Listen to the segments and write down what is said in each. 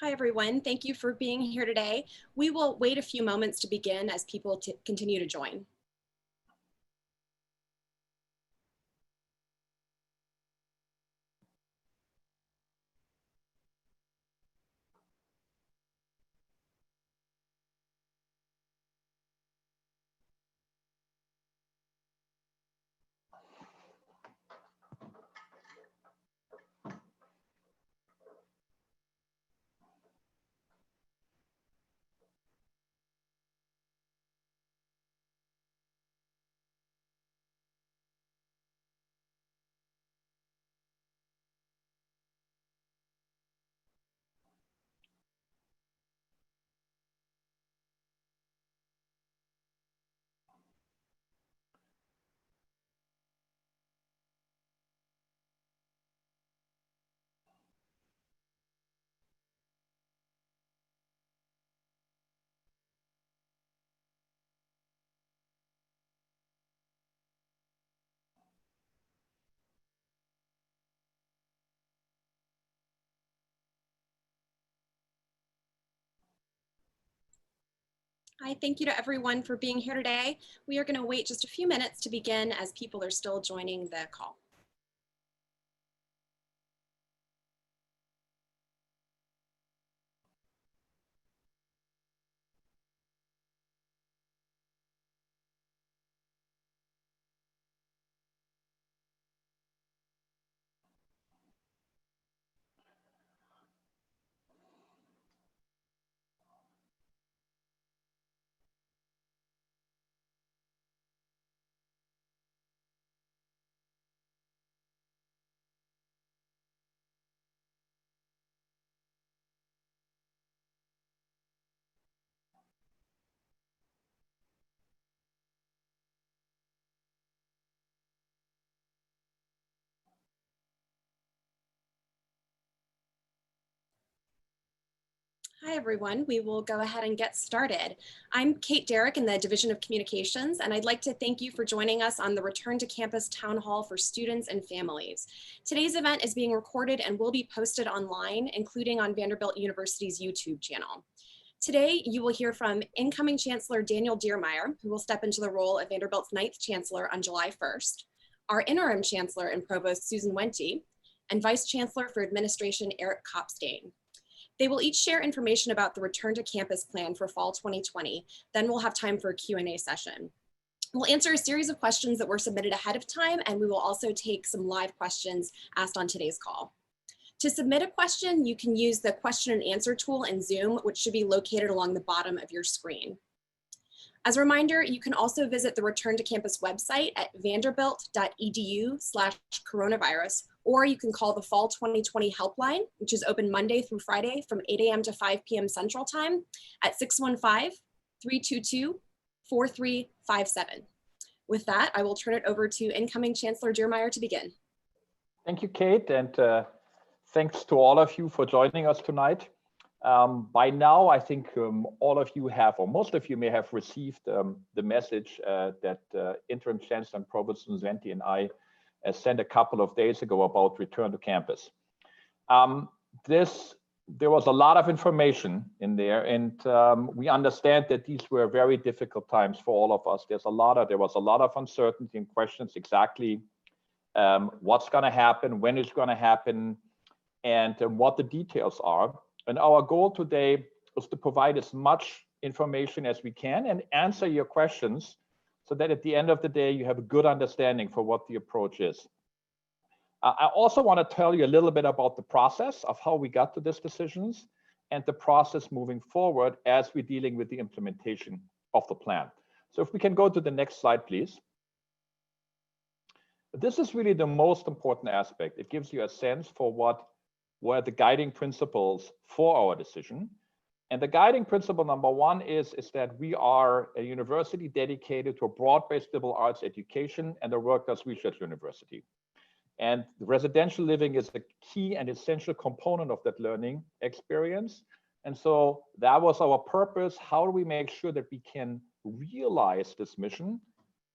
Hi, everyone. Thank you for being here today. We will wait a few moments to begin as people continue to join. Hi, thank you to everyone for being here today. We are going to wait just a few minutes to begin as people are still joining the call. Hi, everyone. We will go ahead and get started. I'm Kate Derrick in the Division of Communications, and I'd like to thank you for joining us on the Return to Campus Town Hall for students and families. Today's event is being recorded and will be posted online, including on Vanderbilt University's YouTube channel. Today, you will hear from incoming Chancellor Daniel Diermeier, who will step into the role of Vanderbilt's 9th Chancellor on July 1st, our Interim Chancellor and Provost Susan Wente, and Vice Chancellor for Administration Eric Kopstain. They will each share information about the Return to Campus plan for fall 2020. Then we'll have time for a Q&A session. We'll answer a series of questions that were submitted ahead of time, and we will also take some live questions asked on today's call. To submit a question, you can use the question and answer tool in Zoom, which should be located along the bottom of your screen. As a reminder, you can also visit the Return to Campus website at vanderbilt.edu/coronavirus, or you can call the Fall 2020 helpline, which is open Monday through Friday from 8 a.m. to 5 p.m. Central Time at 615-322-4357. With that, I will turn it over to incoming Chancellor Diermeier to begin. Thank you, Kate, and thanks to all of you for joining us tonight. By now, I think all of you have, or most of you may have received the message that Interim Chancellor and Provost Wente and I sent a couple of days ago about return to campus. There was a lot of information in there, and we understand that these were very difficult times for all of us. There was a lot of uncertainty and questions exactly what's going to happen, when it's going to happen, and what the details are. And our goal today is to provide as much information as we can and answer your questions so that at the end of the day, you have a good understanding for what the approach is. I also want to tell you a little bit about the process of how we got to these decisions and the process moving forward as we're dealing with the implementation of the plan. So if we can go to the next slide, please. This is really the most important aspect. It gives you a sense for what were the guiding principles for our decision. And the guiding principle number one is that we are a university dedicated to a broad-based liberal arts education and a world-class research university. And residential living is a key and essential component of that learning experience. And so that was our purpose. How do we make sure that we can realize this mission,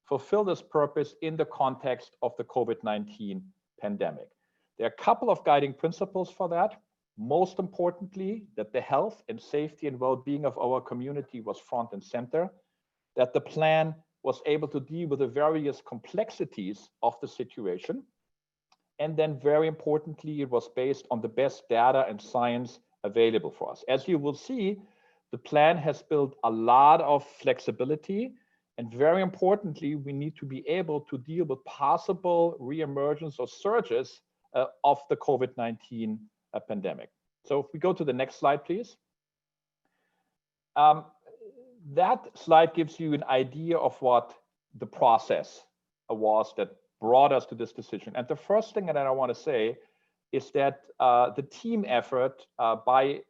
fulfill this purpose in the context of the COVID-19 pandemic? There are a couple of guiding principles for that. most importantly, that the health and safety and well-being of our community was front and center, that the plan was able to deal with the various complexities of the situation. And then very importantly, it was based on the best data and science available for us. As you will see, the plan has built a lot of flexibility, and very importantly, we need to be able to deal with possible reemergence or surges of the COVID-19 pandemic. So if we go to the next slide, please. That slide gives you an idea of what the process was that brought us to this decision. And the first thing that I want to say is that the team effort by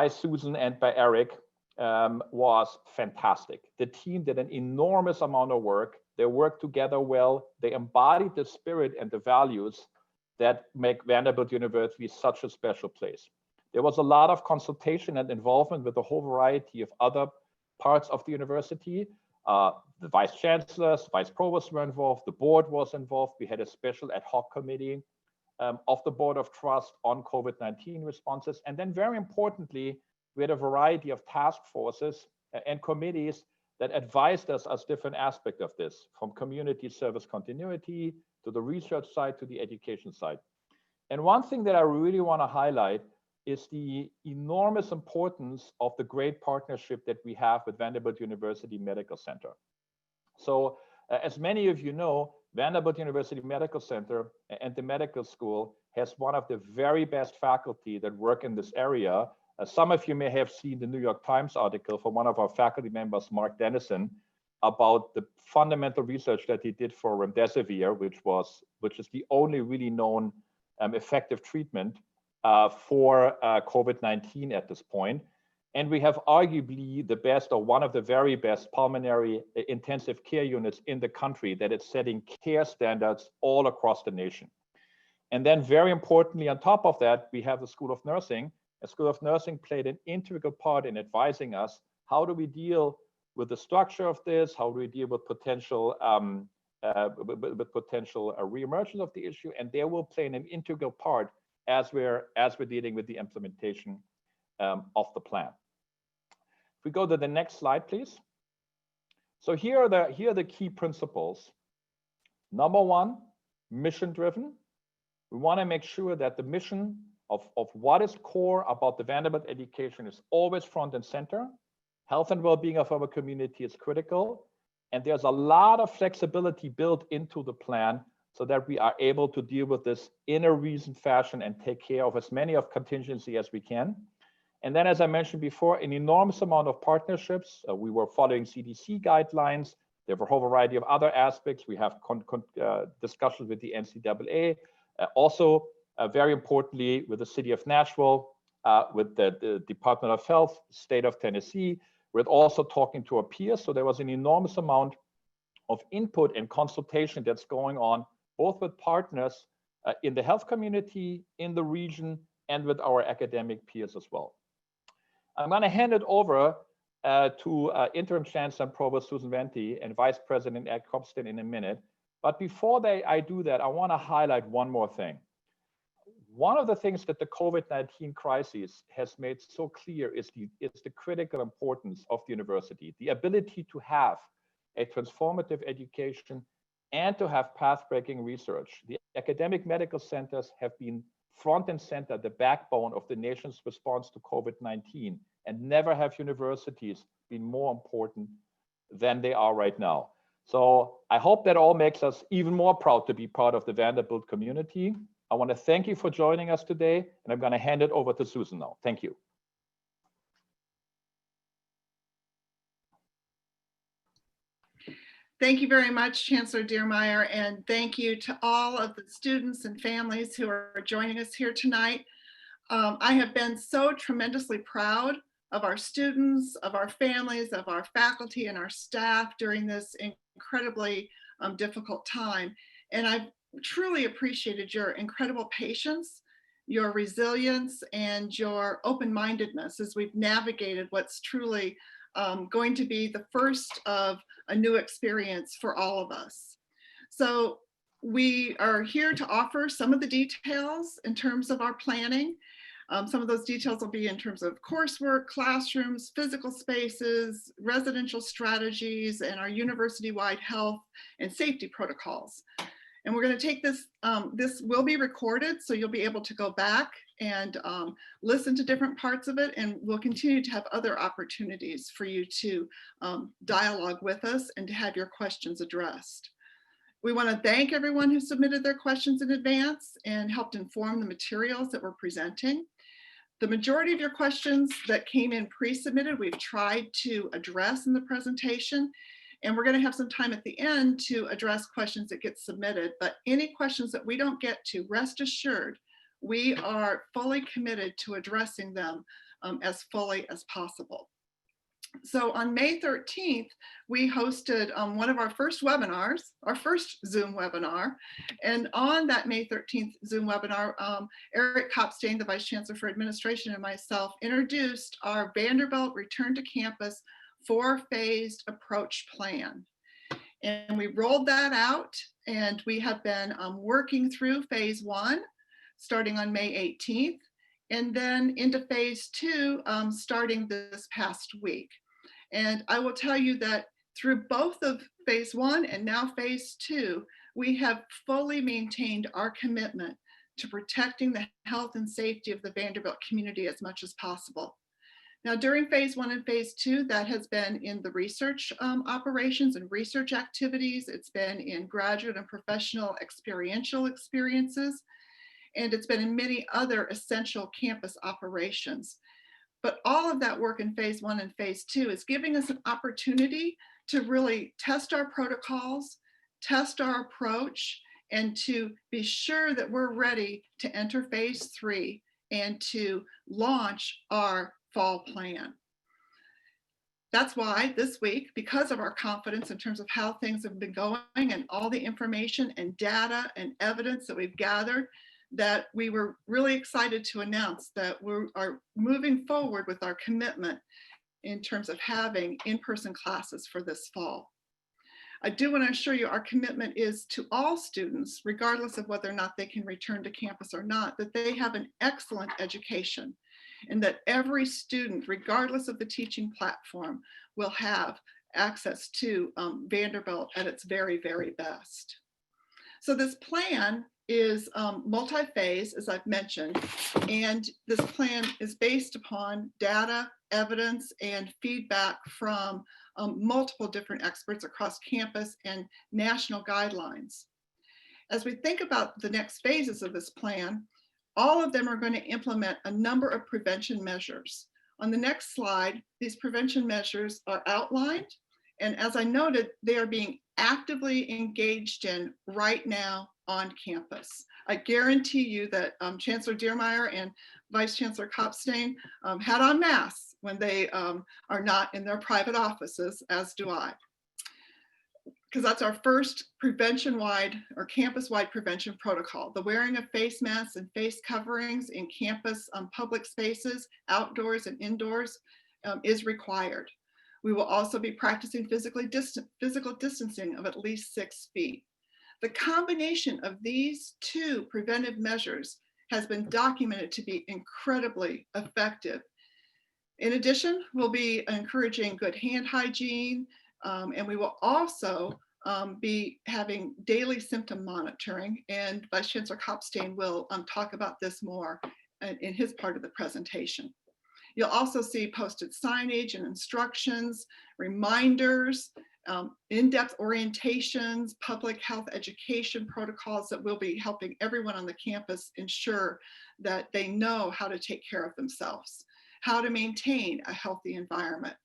Susan and by Eric was fantastic. The team did an enormous amount of work. They worked together well. They embodied the spirit and the values that make Vanderbilt University such a special place. There was a lot of consultation and involvement with a whole variety of other parts of the university. The vice chancellors, vice provosts were involved, the board was involved. We had a special ad hoc committee of the Board of Trust on COVID-19 responses. And then very importantly, we had a variety of task forces and committees that advised us as different aspects of this, from community service continuity to the research side to the education side. And one thing that I really want to highlight is the enormous importance of the great partnership that we have with Vanderbilt University Medical Center. So as many of you know, Vanderbilt University Medical Center and the medical school has one of the very best faculty that work in this area. Some of you may have seen the New York Times article from one of our faculty members, Mark Dennison, about the fundamental research that he did for remdesivir, which is the only really known effective treatment for COVID-19 at this point. And we have arguably the best, or one of the very best, pulmonary intensive care units in the country that is setting care standards all across the nation. And then very importantly, on top of that, we have the School of Nursing. The School of Nursing played an integral part in advising us, how do we deal with the structure of this? How do we deal with potential reemergence of the issue? And they will play an integral part as we're dealing with the implementation of the plan. If we go to the next slide, please. So here are the key principles. Number one, mission driven. We want to make sure that the mission of what is core about the Vanderbilt education is always front and center. Health and well-being of our community is critical. And there's a lot of flexibility built into the plan so that we are able to deal with this in a reasoned fashion and take care of as many of contingency as we can. And then, as I mentioned before, an enormous amount of partnerships. We were following CDC guidelines. There were a whole variety of other aspects. We have discussions with the NCAA. Also, very importantly, with the city of Nashville, with the Department of Health, state of Tennessee. We're also talking to our peers. So there was an enormous amount of input and consultation that's going on, both with partners in the health community, in the region, and with our academic peers as well. I'm going to hand it over to Interim Chancellor and Provost Susan Wente and Vice President Eric Kopstain in a minute. But before I do that, I want to highlight one more thing. One of the things that the COVID-19 crisis has made so clear is the critical importance of the university, the ability to have a transformative education and to have path-breaking research. The academic medical centers have been front and center, the backbone of the nation's response to COVID-19, and never have universities been more important than they are right now. So I hope that all makes us even more proud to be part of the Vanderbilt community. I want to thank you for joining us today, and I'm going to hand it over to Susan now. Thank you. Thank you very much, Chancellor Diermeier, and thank you to all of the students and families who are joining us here tonight. I have been so tremendously proud of our students, of our families, of our faculty and our staff during this incredibly difficult time. And I've truly appreciated your incredible patience, your resilience, and your open-mindedness as we've navigated what's truly going to be the first of a new experience for all of us. So We are here to offer some of the details in terms of our planning. Some of those details will be in terms of coursework, classrooms, physical spaces, residential strategies, and our university-wide health and safety protocols. And we're going to take this, this will be recorded, so you'll be able to go back and listen to different parts of it, and we'll continue to have other opportunities for you to dialogue with us and to have your questions addressed. We want to thank everyone who submitted their questions in advance and helped inform the materials that we're presenting. The majority of your questions that came in pre-submitted, we've tried to address in the presentation, and we're going to have some time at the end to address questions that get submitted. But any questions that we don't get to, rest assured, we are fully committed to addressing them as fully as possible. So on May 13th, we hosted one of our first webinars, our first Zoom webinar. And on that May 13th Zoom webinar, Eric Kopstain, the Vice Chancellor for Administration, and myself introduced our Vanderbilt Return to Campus 4-phased approach plan. And we rolled that out, and we have been working through phase 1, starting on May 18th, and then into phase 2, starting this past week. And I will tell you that through both of phase 1 and now phase 2, we have fully maintained our commitment to protecting the health and safety of the Vanderbilt community as much as possible. Now, during phase 1 and phase 2, that has been in the research operations and research activities. It's been in graduate and professional experiential experiences, and it's been in many other essential campus operations. But all of that work in phase 1 and phase 2 is giving us an opportunity to really test our protocols, test our approach, and to be sure that we're ready to enter phase 3 and to launch our fall plan. That's why this week, because of our confidence in terms of how things have been going and all the information and data and evidence that we've gathered, that we were really excited to announce that we are moving forward with our commitment in terms of having in-person classes for this fall. I do want to assure you our commitment is to all students, regardless of whether or not they can return to campus or not, that they have an excellent education, and that every student, regardless of the teaching platform, will have access to Vanderbilt at its very, very best. So this plan is multi-phase, as I've mentioned, and this plan is based upon data, evidence, and feedback from multiple different experts across campus and national guidelines. As we think about the next phases of this plan, all of them are going to implement a number of prevention measures. On the next slide, these prevention measures are outlined, and as I noted, they are being actively engaged in right now on campus. I guarantee you that Chancellor Diermeier and Vice Chancellor Kopstain had on masks when they are not in their private offices, as do I. Because that's our first prevention-wide or campus-wide prevention protocol. The wearing of face masks and face coverings in campus public spaces, outdoors and indoors, is required. We will also be practicing physical distancing of at least 6 feet. The combination of these two preventive measures has been documented to be incredibly effective. In addition, we'll be encouraging good hand hygiene, and we will also be having daily symptom monitoring, and Vice Chancellor Kopstain will talk about this more in his part of the presentation. You'll also see posted signage and instructions, reminders, in-depth orientations, public health education protocols that will be helping everyone on the campus ensure that they know how to take care of themselves, how to maintain a healthy environment.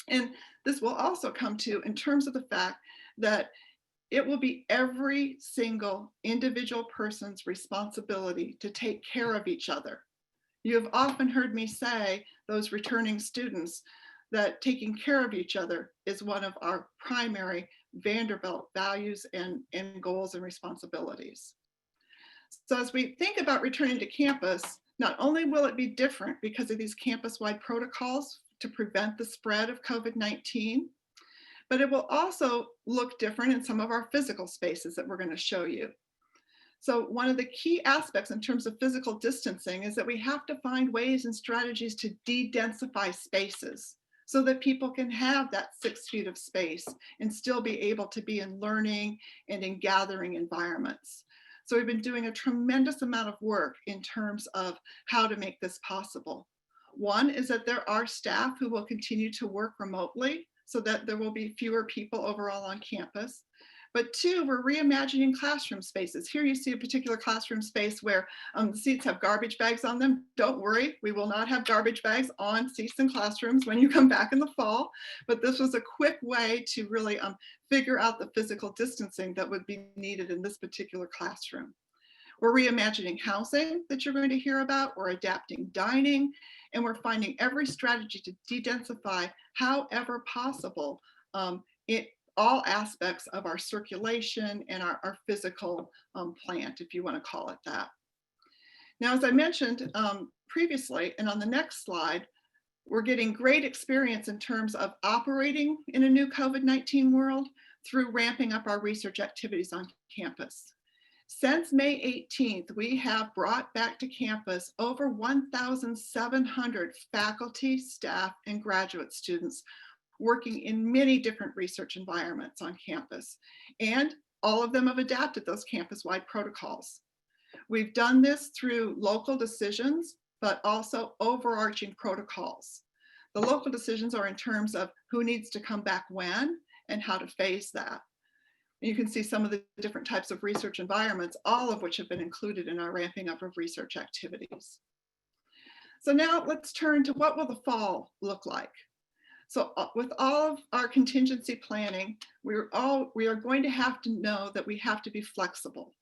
And this will also come to in terms of the fact that it will be every single individual person's responsibility to take care of each other. You have often heard me say, those returning students, that taking care of each other is one of our primary Vanderbilt values and goals and responsibilities. So as we think about returning to campus, not only will it be different because of these campus-wide protocols to prevent the spread of COVID-19, but it will also look different in some of our physical spaces that we're going to show you. So one of the key aspects in terms of physical distancing is that we have to find ways and strategies to de-densify spaces so that people can have that 6 feet of space and still be able to be in learning and in gathering environments. So we've been doing a tremendous amount of work in terms of how to make this possible. One is that there are staff who will continue to work remotely so that there will be fewer people overall on campus. But two, we're reimagining classroom spaces. Here you see a particular classroom space where the seats have garbage bags on them. Don't worry, we will not have garbage bags on seats in classrooms when you come back in the fall. But this was a quick way to really figure out the physical distancing that would be needed in this particular classroom. We're reimagining housing that you're going to hear about. We're adapting dining, and we're finding every strategy to de-densify however possible all aspects of our circulation and our physical plant, if you want to call it that. Now, as I mentioned previously, and on the next slide, we're getting great experience in terms of operating in a new COVID-19 world through ramping up our research activities on campus. Since May 18th, we have brought back to campus over 1,700 faculty, staff, and graduate students working in many different research environments on campus. And all of them have adapted those campus-wide protocols. We've done this through local decisions, but also overarching protocols. The local decisions are in terms of who needs to come back when and how to phase that. You can see some of the different types of research environments, all of which have been included in our ramping up of research activities. So now let's turn to what will the fall look like. So with all of our contingency planning, we are going to have to know that we have to be flexible.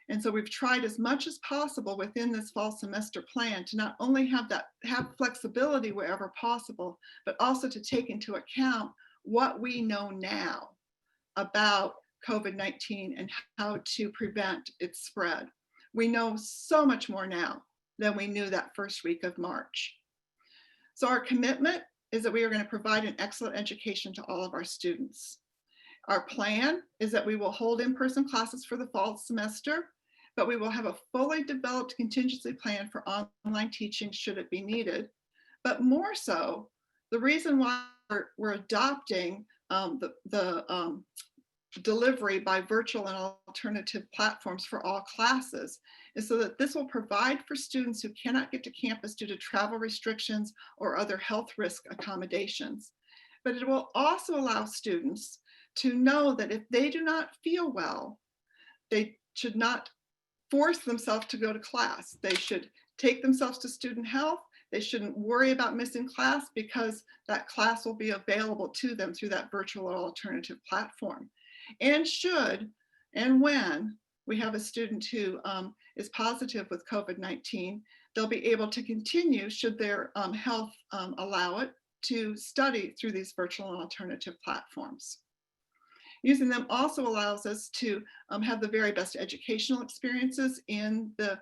And so we've tried as much as possible within this fall semester plan to not only have flexibility wherever possible, but also to take into account what we know now about COVID-19 and how to prevent its spread. We know so much more now than we knew that first week of March. So our commitment is that we are going to provide an excellent education to all of our students. Our plan is that we will hold in-person classes for the fall semester, but we will have a fully developed contingency plan for online teaching should it be needed. But more so, the reason why we're adopting the delivery by virtual and alternative platforms for all classes is so that this will provide for students who cannot get to campus due to travel restrictions or other health risk accommodations. But it will also allow students to know that if they do not feel well, they should not force themselves to go to class. They should take themselves to student health. They shouldn't worry about missing class because that class will be available to them through that virtual or alternative platform. And should and when we have a student who is positive with COVID-19, they'll be able to continue, should their health allow it, to study through these virtual and alternative platforms. Using them also allows us to have the very best educational experiences in the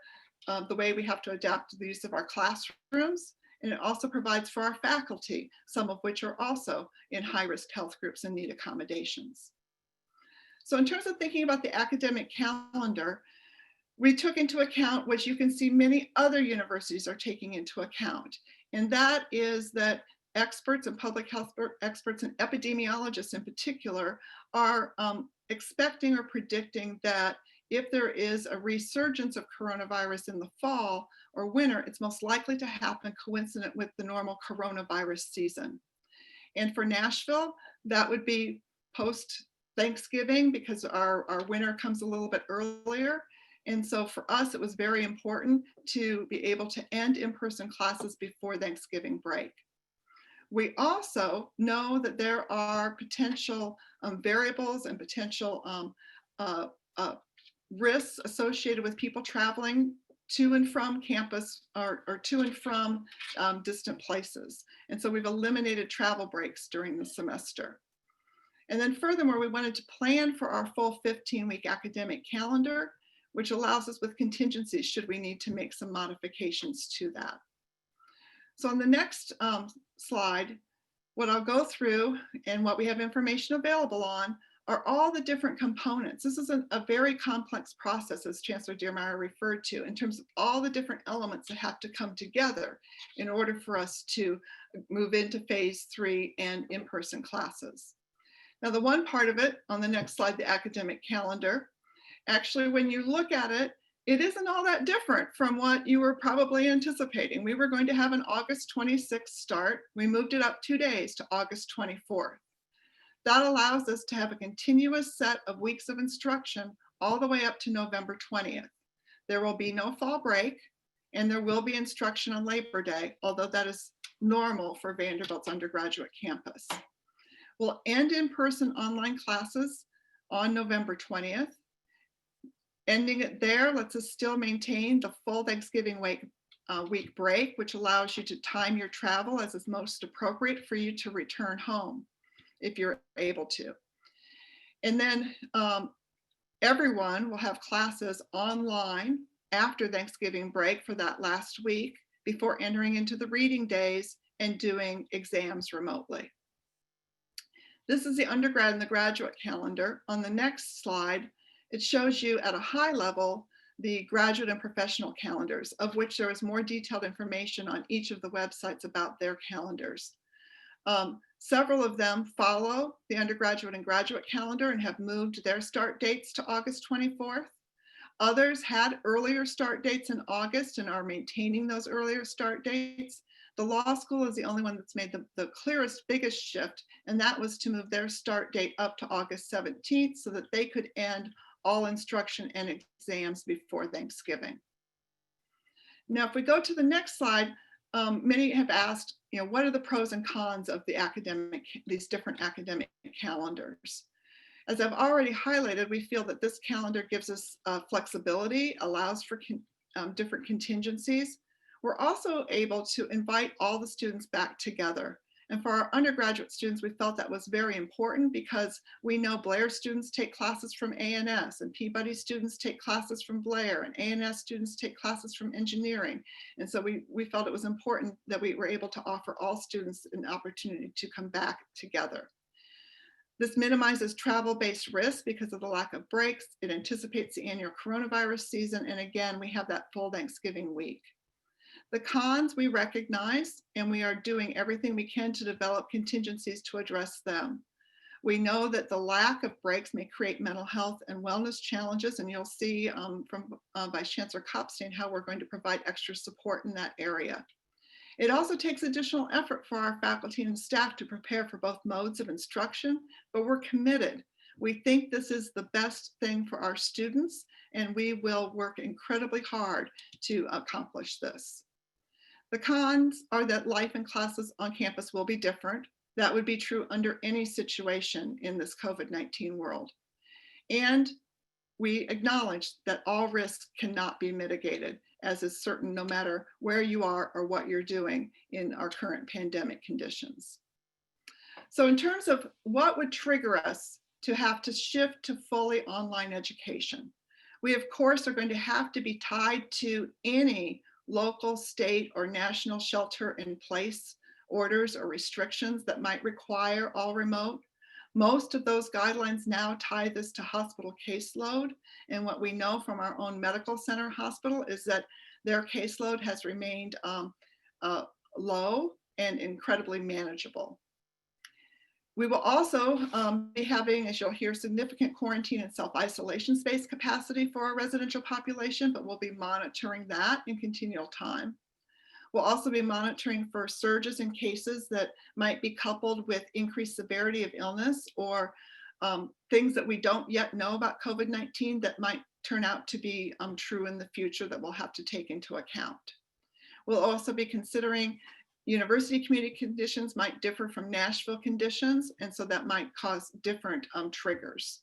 way we have to adapt to the use of our classrooms. And it also provides for our faculty, some of which are also in high-risk health groups and need accommodations. So in terms of thinking about the academic calendar, we took into account what you can see many other universities are taking into account. And that is that experts and public health experts and epidemiologists in particular are expecting or predicting that if there is a resurgence of coronavirus in the fall or winter, it's most likely to happen coincident with the normal coronavirus season. And for Nashville, that would be post-Thanksgiving because our winter comes a little bit earlier. And so for us, it was very important to be able to end in-person classes before Thanksgiving break. We also know that there are potential variables and potential risks associated with people traveling to and from campus or to and from distant places. And so we've eliminated travel breaks during the semester. And then furthermore, we wanted to plan for our full 15-week academic calendar, which allows us with contingencies should we need to make some modifications to that. So on the next slide, What I'll go through and what we have information available on are all the different components. This is a very complex process, as Chancellor Diermeier referred to, in terms of all the different elements that have to come together in order for us to move into phase 3 and in-person classes. Now, the one part of it on the next slide, the academic calendar, actually, when you look at it, it isn't all that different from what you were probably anticipating. We were going to have an August 26th start. We moved it up 2 days to August 24th. That allows us to have a continuous set of weeks of instruction all the way up to November 20th. There will be no fall break, and there will be instruction on Labor Day, although that is normal for Vanderbilt's undergraduate campus. We'll end in-person online classes on November 20th. Ending it there lets us still maintain the full Thanksgiving week break, which allows you to time your travel as is most appropriate for you to return home if you're able to. And then everyone will have classes online after Thanksgiving break for that last week before entering into the reading days and doing exams remotely. This is the undergrad and the graduate calendar. On the next slide, it shows you at a high level the graduate and professional calendars, of which there is more detailed information on each of the websites about their calendars. Several of them follow the undergraduate and graduate calendar and have moved their start dates to August 24th. Others had earlier start dates in August and are maintaining those earlier start dates. The law school is the only one that's made the clearest, biggest shift, and that was to move their start date up to August 17th so that they could end all instruction and exams before Thanksgiving. Now, if we go to the next slide, many have asked, what are the pros and cons of these different academic calendars? As I've already highlighted, we feel that this calendar gives us flexibility, allows for different contingencies. We're also able to invite all the students back together. And for our undergraduate students, we felt that was very important because we know Blair students take classes from A&S, and Peabody students take classes from Blair, and A&S students take classes from engineering. And so we felt it was important that we were able to offer all students an opportunity to come back together. This minimizes travel-based risk because of the lack of breaks. It anticipates the annual coronavirus season. And again, we have that full Thanksgiving week. The cons we recognize, and we are doing everything we can to develop contingencies to address them. We know that the lack of breaks may create mental health and wellness challenges, and you'll see from Vice Chancellor Kopstain how we're going to provide extra support in that area. It also takes additional effort for our faculty and staff to prepare for both modes of instruction, but we're committed. We think this is the best thing for our students, and we will work incredibly hard to accomplish this. The cons are that life and classes on campus will be different. That would be true under any situation in this COVID-19 world. And we acknowledge that all risks cannot be mitigated, as is certain no matter where you are or what you're doing in our current pandemic conditions. So in terms of what would trigger us to have to shift to fully online education, we of course are going to have to be tied to any local, state, or national shelter-in-place orders or restrictions that might require all remote. Most of those guidelines now tie this to hospital caseload. And what we know from our own medical center hospital is that their caseload has remained low and incredibly manageable. We will also be having, as you'll hear, significant quarantine and self-isolation space capacity for our residential population, but we'll be monitoring that in continual time. We'll also be monitoring for surges in cases that might be coupled with increased severity of illness or things that we don't yet know about COVID-19 that might turn out to be true in the future that we'll have to take into account. We'll also be considering university community conditions might differ from Nashville conditions, and so that might cause different triggers.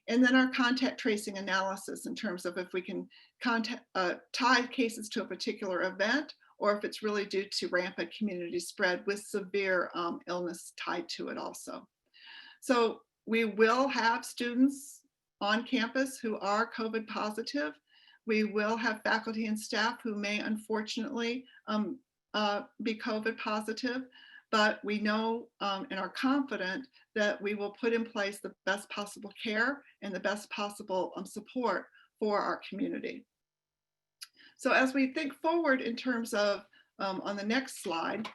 And then our contact tracing analysis in terms of if we can tie cases to a particular event or if it's really due to rampant community spread with severe illness tied to it also. So we will have students on campus who are COVID positive. We will have faculty and staff who may unfortunately be COVID positive. but we know and are confident that we will put in place the best possible care and the best possible support for our community. So as we think forward in terms of, on the next slide,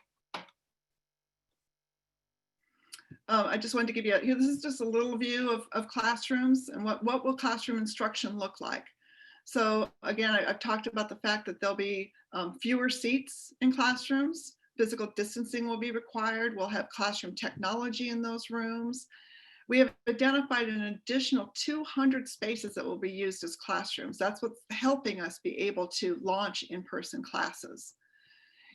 I just wanted to give you, this is just a little view of classrooms and what will classroom instruction look like. So again, I've talked about the fact that there'll be fewer seats in classrooms. Physical distancing will be required. We'll have classroom technology in those rooms. We have identified an additional 200 spaces that will be used as classrooms. That's what's helping us be able to launch in-person classes.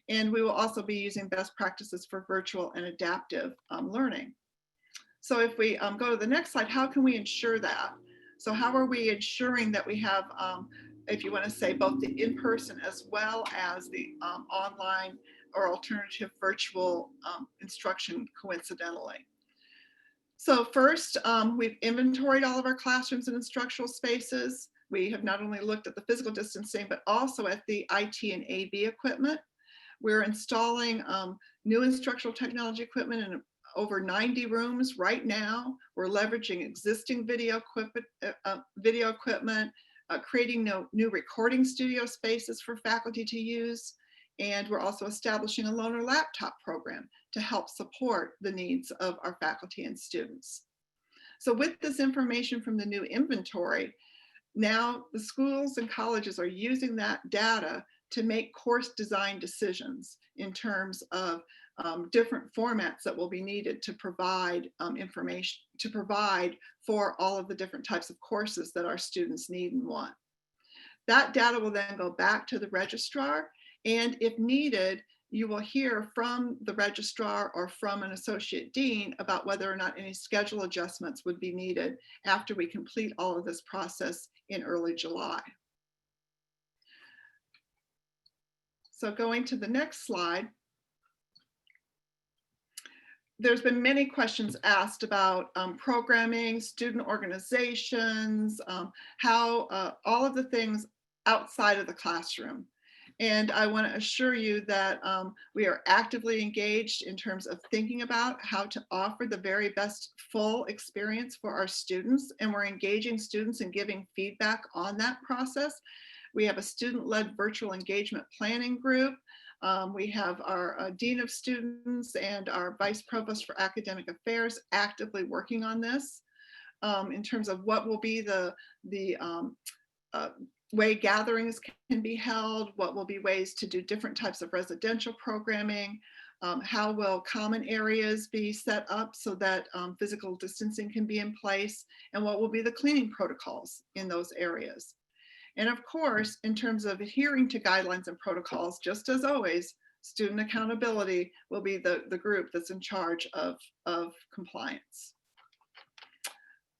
And we will also be using best practices for virtual and adaptive learning. So if we go to the next slide, how can we ensure that? So how are we ensuring that we have, if you want to say, both the in-person as well as the online or alternative virtual instruction coincidentally? So first, we've inventoried all of our classrooms and instructional spaces. We have not only looked at the physical distancing, but also at the IT and AV equipment. We're installing new instructional technology equipment in over 90 rooms right now. We're leveraging existing video equipment, creating new recording studio spaces for faculty to use. And we're also establishing a loaner laptop program to help support the needs of our faculty and students. So with this information from the new inventory, now the schools and colleges are using that data to make course design decisions in terms of different formats that will be needed to provide information, to provide for all of the different types of courses that our students need and want. That data will then go back to the registrar, and if needed, you will hear from the registrar or from an associate dean about whether or not any schedule adjustments would be needed after we complete all of this process in early July. So going to the next slide, there's been many questions asked about programming, student organizations, how all of the things outside of the classroom. And I want to assure you that we are actively engaged in terms of thinking about how to offer the very best full experience for our students. And we're engaging students and giving feedback on that process. We have a student-led virtual engagement planning group. We have our Dean of Students and our Vice Provost for Academic Affairs actively working on this in terms of what will be the way gatherings can be held, what will be ways to do different types of residential programming, how will common areas be set up so that physical distancing can be in place, and what will be the cleaning protocols in those areas. And of course, in terms of adhering to guidelines and protocols, just as always, student accountability will be the group that's in charge of compliance.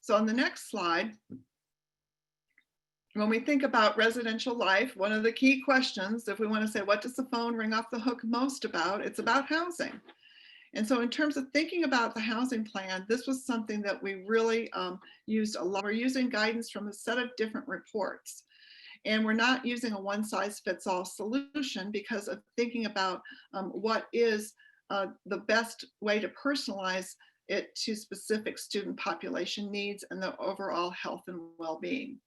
So on the next slide, when we think about residential life, one of the key questions, if we want to say, what does the phone ring off the hook most about? It's about housing. And so in terms of thinking about the housing plan, this was something that we really used a lot. We're using guidance from a set of different reports. And we're not using a one-size-fits-all solution because of thinking about what is the best way to personalize it to specific student population needs and the overall health and well-being.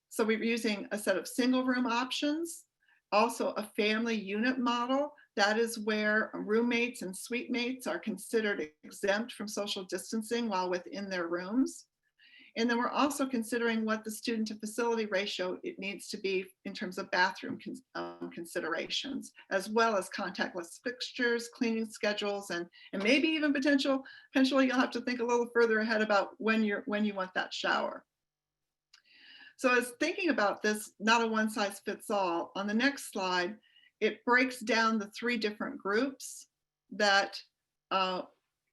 So we're using a set of single room options, also a family unit model. That is where roommates and suite mates are considered exempt from social distancing while within their rooms. And then we're also considering what the student to facility ratio it needs to be in terms of bathroom considerations, as well as contactless fixtures, cleaning schedules, and maybe even potentially you'll have to think a little further ahead about when you want that shower. So as thinking about this, not a one size fits all, on the next slide, it breaks down the three different groups that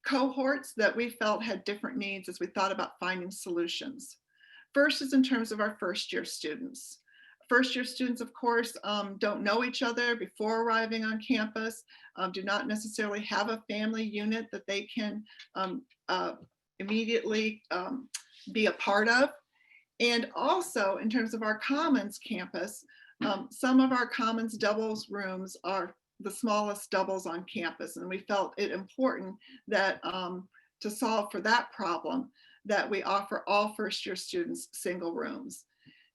cohorts that we felt had different needs as we thought about finding solutions. First is in terms of our first year students. First year students, of course, don't know each other before arriving on campus, do not necessarily have a family unit that they can immediately be a part of. And also in terms of our Commons campus, some of our Commons doubles rooms are the smallest doubles on campus. And we felt it important that to solve for that problem, that we offer all first-year students single rooms.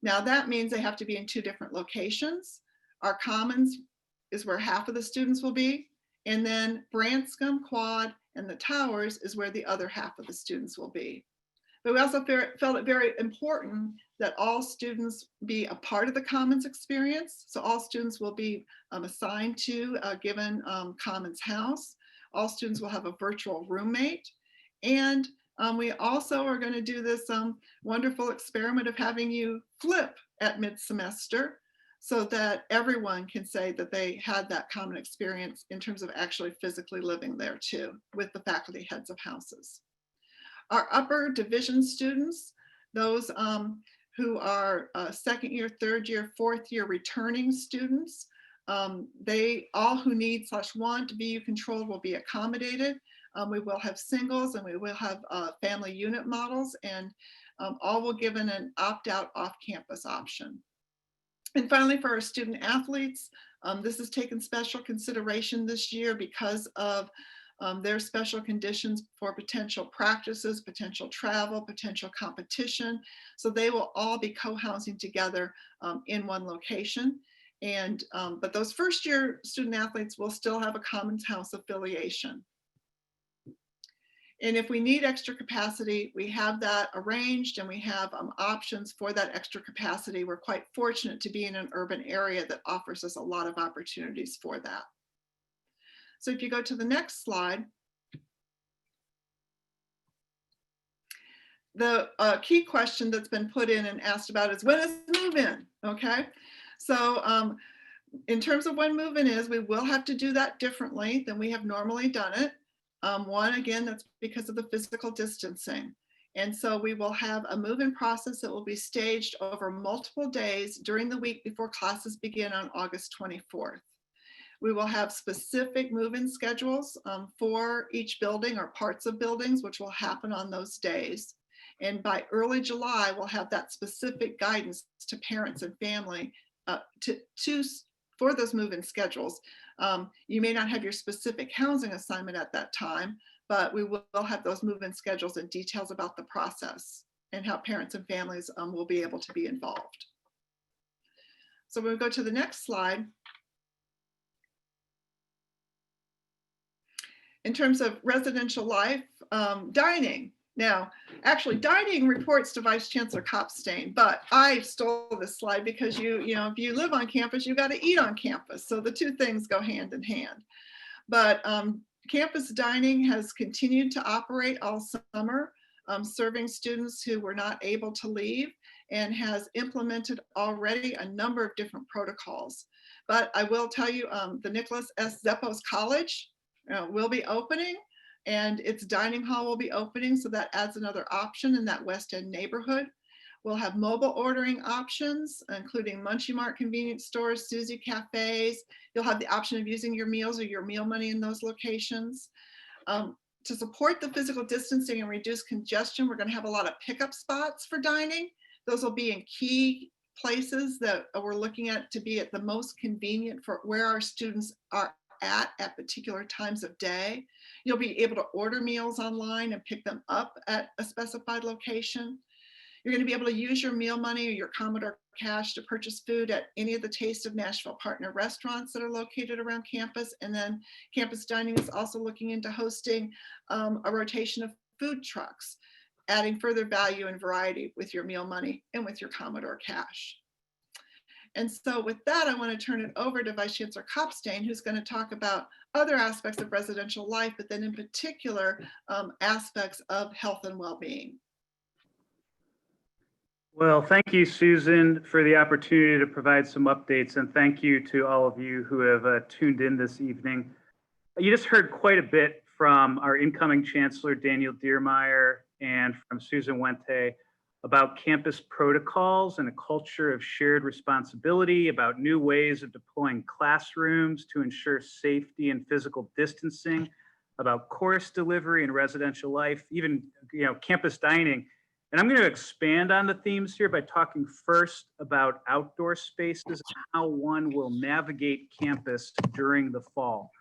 Now that means they have to be in 2 different locations. Our commons is where half of the students will be, and then Branscombe, Quad, and the Towers is where the other half of the students will be. But we also felt it very important that all students be a part of the Commons experience. So all students will be assigned to a given Commons house. All students will have a virtual roommate. And we also are going to do this wonderful experiment of having you flip at mid-semester so that everyone can say that they had that common experience in terms of actually physically living there too, with the faculty heads of houses. Our upper division students, those who are 2nd year, 3rd year, 4th year returning students, they all who need / want VU controlled will be accommodated. We will have singles and we will have family unit models, and all will given an opt-out off-campus option. And finally, for our student athletes, this has taken special consideration this year because of their special conditions for potential practices, potential travel, potential competition. So they will all be co-housing together in one location. And but those first-year student athletes will still have a Commons House affiliation. And if we need extra capacity, we have that arranged, and we have options for that extra capacity. We're quite fortunate to be in an urban area that offers us a lot of opportunities for that. So if you go to the next slide, the key question that's been put in and asked about is, when is move-in? Okay, so in terms of when move-in is, we will have to do that differently than we have normally done it. One, again, that's because of the physical distancing. And so we will have a move-in process that will be staged over multiple days during the week before classes begin on August 24th. We will have specific move-in schedules for each building or parts of buildings, which will happen on those days. And by early July, we'll have that specific guidance to parents and family for those move-in schedules. You may not have your specific housing assignment at that time, but we will have those move-in schedules and details about the process and how parents and families will be able to be involved. So we'll go to the next slide. In terms of residential life, dining. Now, actually, dining reports to Vice Chancellor Kopstain, but I stole this slide because if you live on campus, you got to eat on campus. So the 2 things go hand in hand. But campus dining has continued to operate all summer, serving students who were not able to leave, and has implemented already a number of different protocols. But I will tell you, the Nicholas S. Zeppos College will be opening, and its dining hall will be opening. So that adds another option in that West End neighborhood. We'll have mobile ordering options, including Munchie Mart convenience stores, Suzy cafes. You'll have the option of using your meals or your meal money in those locations. To support the physical distancing and reduce congestion, we're going to have a lot of pickup spots for dining. Those will be in key places that we're looking at to be at the most convenient for where our students are at particular times of day. You'll be able to order meals online and pick them up at a specified location. You're going to be able to use your meal money or your Commodore cash to purchase food at any of the Taste of Nashville partner restaurants that are located around campus. And then campus dining is also looking into hosting a rotation of food trucks, adding further value and variety with your meal money and with your Commodore cash. And so with that, I want to turn it over to Vice Chancellor Kopstain, who's going to talk about other aspects of residential life, but then in particular, aspects of health and well-being. Well, thank you, Susan, for the opportunity to provide some updates, and thank you to all of you who have tuned in this evening. You just heard quite a bit from our incoming Chancellor Daniel Diermeier and from Susan Wente about campus protocols and a culture of shared responsibility, about new ways of deploying classrooms to ensure safety and physical distancing, about course delivery and residential life, even campus dining. And I'm going to expand on the themes here by talking first about outdoor spaces and how one will navigate campus during the fall.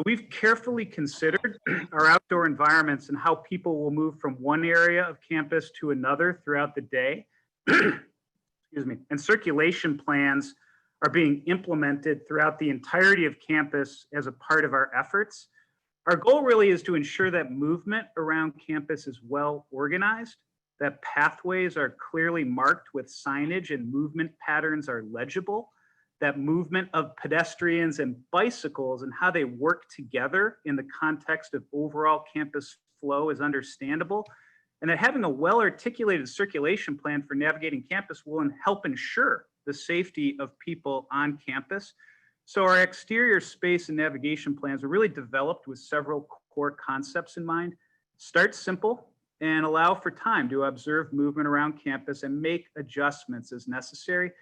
We've carefully considered our outdoor environments and how people will move from one area of campus to another throughout the day. Excuse me. And circulation plans are being implemented throughout the entirety of campus as a part of our efforts. Our goal really is to ensure that movement around campus is well organized, that pathways are clearly marked with signage and movement patterns are legible, that movement of pedestrians and bicycles and how they work together in the context of overall campus flow is understandable, and that having a well-articulated circulation plan for navigating campus will help ensure the safety of people on campus. So our exterior space and navigation plans are really developed with several core concepts in mind. Start simple and allow for time to observe movement around campus and make adjustments as necessary.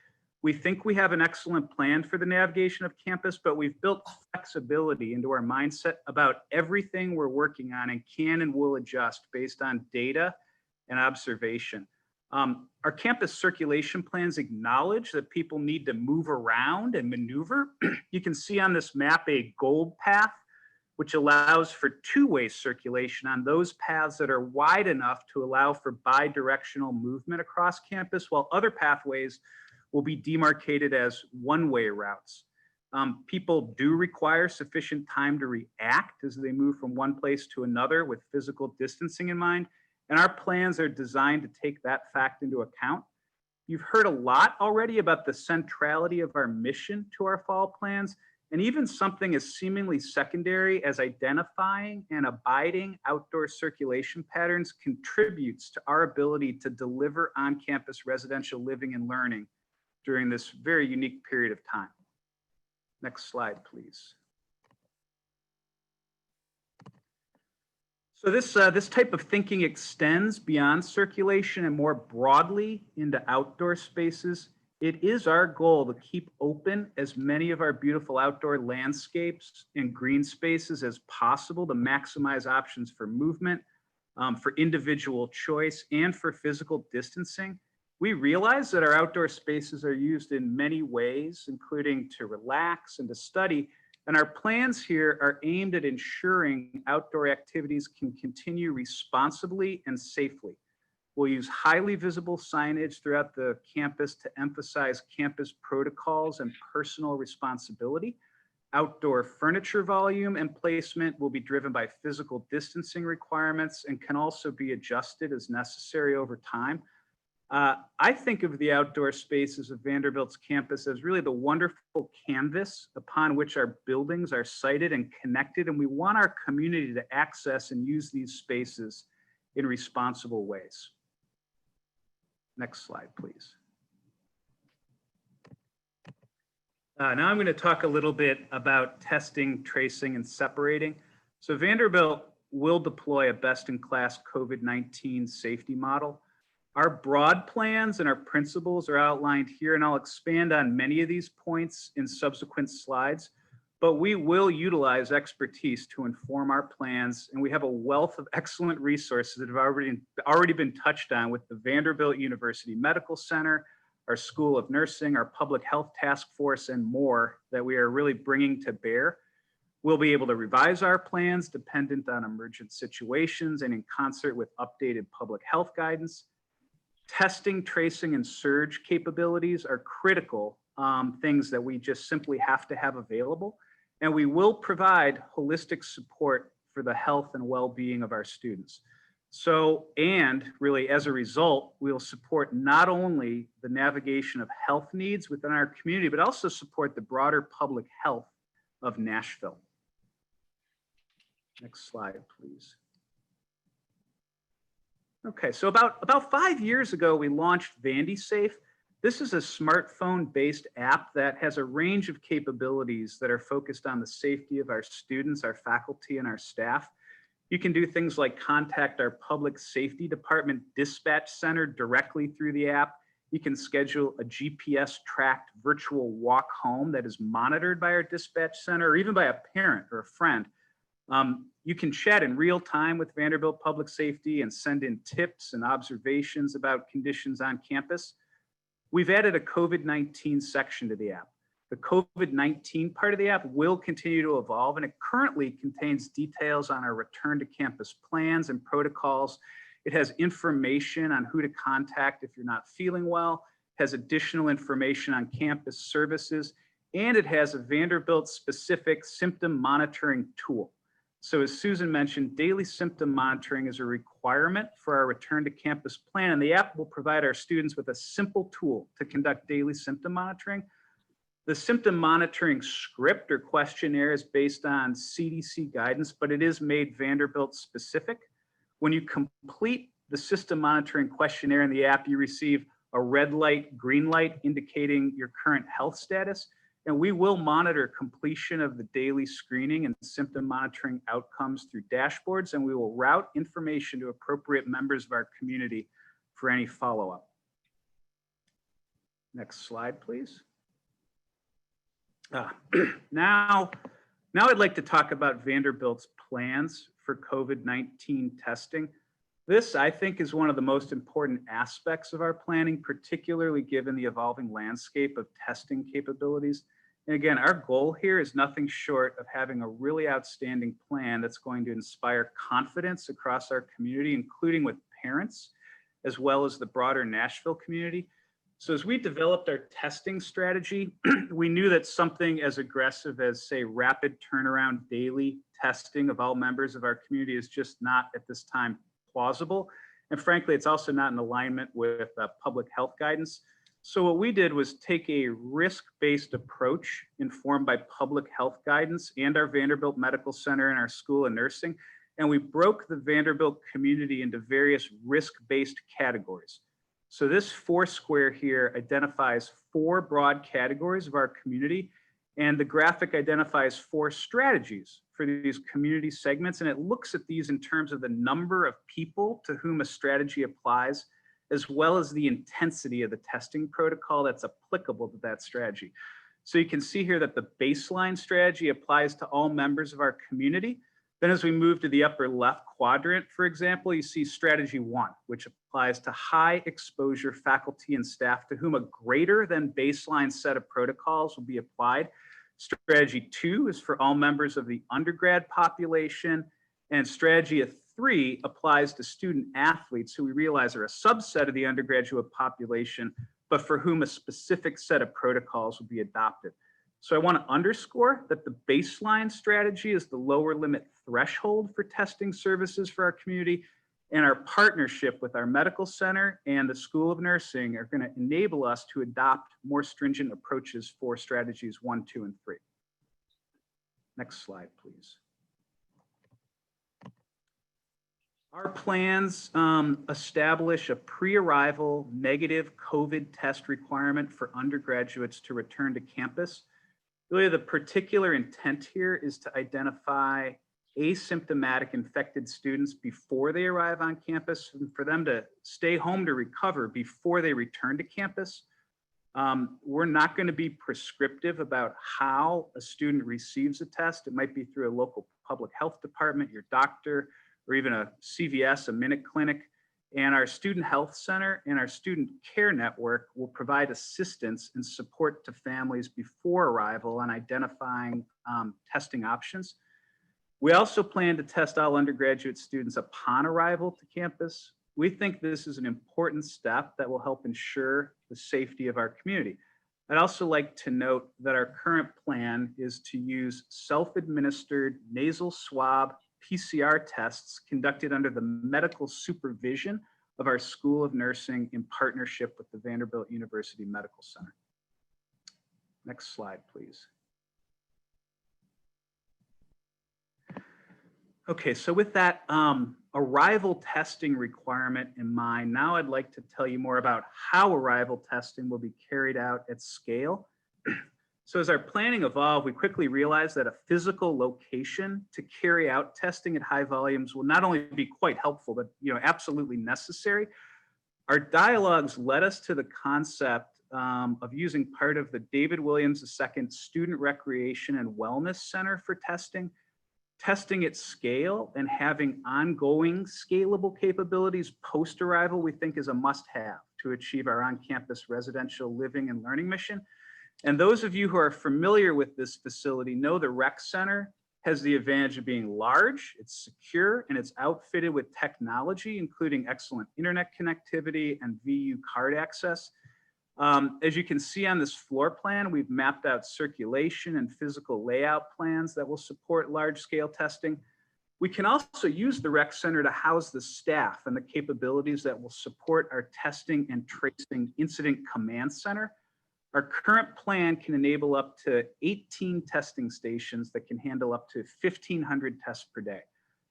We think we have an excellent plan for the navigation of campus, but we've built flexibility into our mindset about everything we're working on and can and will adjust based on data and observation. Our campus circulation plans acknowledge that people need to move around and maneuver. You can see on this map a gold path, which allows for two-way circulation on those paths that are wide enough to allow for bi-directional movement across campus, while other pathways will be demarcated as one-way routes. People do require sufficient time to react as they move from one place to another with physical distancing in mind, and our plans are designed to take that fact into account. You've heard a lot already about the centrality of our mission to our fall plans, and even something as seemingly secondary as identifying and abiding outdoor circulation patterns contributes to our ability to deliver on-campus residential living and learning during this very unique period of time. Next slide, please. So this type of thinking extends beyond circulation and more broadly into outdoor spaces. It is our goal to keep open as many of our beautiful outdoor landscapes and green spaces as possible to maximize options for movement, for individual choice, and for physical distancing. We realize that our outdoor spaces are used in many ways, including to relax and to study, and our plans here are aimed at ensuring outdoor activities can continue responsibly and safely. We'll use highly visible signage throughout the campus to emphasize campus protocols and personal responsibility. Outdoor furniture volume and placement will be driven by physical distancing requirements and can also be adjusted as necessary over time. I think of the outdoor spaces of Vanderbilt's campus as really the wonderful canvas upon which our buildings are sited and connected, and we want our community to access and use these spaces in responsible ways. Next slide, please. Now I'm going to talk a little bit about testing, tracing, and separating. So Vanderbilt will deploy a best-in-class COVID-19 safety model. Our broad plans and our principles are outlined here, and I'll expand on many of these points in subsequent slides, but we will utilize expertise to inform our plans, and we have a wealth of excellent resources that have already been touched on with the Vanderbilt University Medical Center, our School of Nursing, our Public Health Task Force, and more that we are really bringing to bear. We'll be able to revise our plans dependent on emergent situations and in concert with updated public health guidance. Testing, tracing, and surge capabilities are critical things that we just simply have to have available. And we will provide holistic support for the health and well-being of our students. So, and really as a result, we'll support not only the navigation of health needs within our community, but also support the broader public health of Nashville. Next slide, please. Okay, so about 5 years ago, we launched VandySafe. This is a smartphone-based app that has a range of capabilities that are focused on the safety of our students, our faculty, and our staff. You can do things like contact our public safety department dispatch center directly through the app. You can schedule a GPS-tracked virtual walk home that is monitored by our dispatch center or even by a parent or a friend. You can chat in real time with Vanderbilt Public Safety and send in tips and observations about conditions on campus. We've added a COVID-19 section to the app. The COVID-19 part of the app will continue to evolve, and it currently contains details on our return to campus plans and protocols. It has information on who to contact if you're not feeling well, has additional information on campus services, and it has a Vanderbilt-specific symptom monitoring tool. So as Susan mentioned, daily symptom monitoring is a requirement for our return to campus plan, and the app will provide our students with a simple tool to conduct daily symptom monitoring. The symptom monitoring script or questionnaire is based on CDC guidance, but it is made Vanderbilt specific. When you complete the system monitoring questionnaire in the app, you receive a red light, green light indicating your current health status. And we will monitor completion of the daily screening and symptom monitoring outcomes through dashboards, and we will route information to appropriate members of our community for any follow-up. Next slide, please. Now I'd like to talk about Vanderbilt's plans for COVID-19 testing. This, I think, is one of the most important aspects of our planning, particularly given the evolving landscape of testing capabilities. And again, our goal here is nothing short of having a really outstanding plan that's going to inspire confidence across our community, including with parents, as well as the broader Nashville community. So as we developed our testing strategy, we knew that something as aggressive as, say, rapid turnaround daily testing of all members of our community is just not at this time plausible. And frankly, it's also not in alignment with public health guidance. So what we did was take a risk-based approach informed by public health guidance and our Vanderbilt Medical Center and our School of Nursing. And we broke the Vanderbilt community into various risk-based categories. So this 4 square here identifies 4 broad categories of our community, and the graphic identifies 4 strategies for these community segments, and it looks at these in terms of the number of people to whom a strategy applies, as well as the intensity of the testing protocol that's applicable to that strategy. So you can see here that the baseline strategy applies to all members of our community. Then as we move to the upper left quadrant, for example, you see strategy 1, which applies to high exposure faculty and staff to whom a greater than baseline set of protocols will be applied. Strategy 2 is for all members of the undergrad population, and strategy 3 applies to student athletes who we realize are a subset of the undergraduate population, but for whom a specific set of protocols will be adopted. So I want to underscore that the baseline strategy is the lower limit threshold for testing services for our community, and our partnership with our medical center and the School of Nursing are going to enable us to adopt more stringent approaches for strategies 1, 2, and 3. Next slide, please. Our plans establish a pre-arrival negative COVID test requirement for undergraduates to return to campus. Really, the particular intent here is to identify asymptomatic infected students before they arrive on campus and for them to stay home to recover before they return to campus. We're not going to be prescriptive about how a student receives a test. It might be through a local public health department, your doctor, or even a CVS, a Minute Clinic. And our student health center and our student care network will provide assistance and support to families before arrival on identifying testing options. We also plan to test all undergraduate students upon arrival to campus. We think this is an important step that will help ensure the safety of our community. I'd also like to note that our current plan is to use self-administered nasal swab PCR tests conducted under the medical supervision of our School of Nursing in partnership with the Vanderbilt University Medical Center. Next slide, please. Okay, so with that arrival testing requirement in mind, now I'd like to tell you more about how arrival testing will be carried out at scale. So as our planning evolved, we quickly realized that a physical location to carry out testing at high volumes will not only be quite helpful, but absolutely necessary. Our dialogues led us to the concept of using part of the David Williams II Student Recreation and Wellness Center for testing. Testing at scale and having ongoing scalable capabilities post-arrival, we think, is a must-have to achieve our on-campus residential living and learning mission. And those of you who are familiar with this facility know the rec center has the advantage of being large, it's secure, and it's outfitted with technology, including excellent internet connectivity and VU card access. As you can see on this floor plan, we've mapped out circulation and physical layout plans that will support large-scale testing. We can also use the rec center to house the staff and the capabilities that will support our testing and tracing incident command center. Our current plan can enable up to 18 testing stations that can handle up to 1,500 tests per day.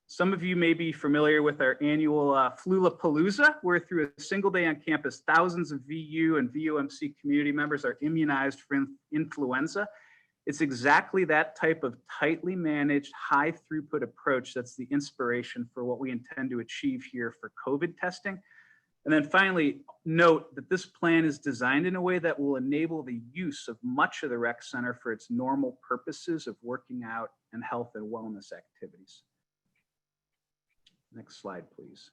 Some of you may be familiar with our annual Flula-Palooza, where through a single day on campus, thousands of VU and VUMC community members are immunized for influenza. It's exactly that type of tightly managed, high throughput approach that's the inspiration for what we intend to achieve here for COVID testing. And then finally, note that this plan is designed in a way that will enable the use of much of the rec center for its normal purposes of working out and health and wellness activities. Next slide, please.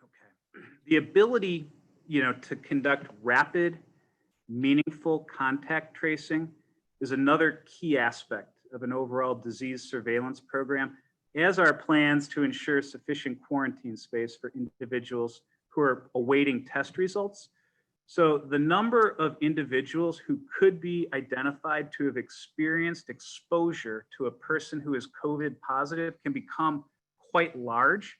Okay. The ability, to conduct rapid, meaningful contact tracing is another key aspect of an overall disease surveillance program, as are plans to ensure sufficient quarantine space for individuals who are awaiting test results. So the number of individuals who could be identified to have experienced exposure to a person who is COVID positive can become quite large.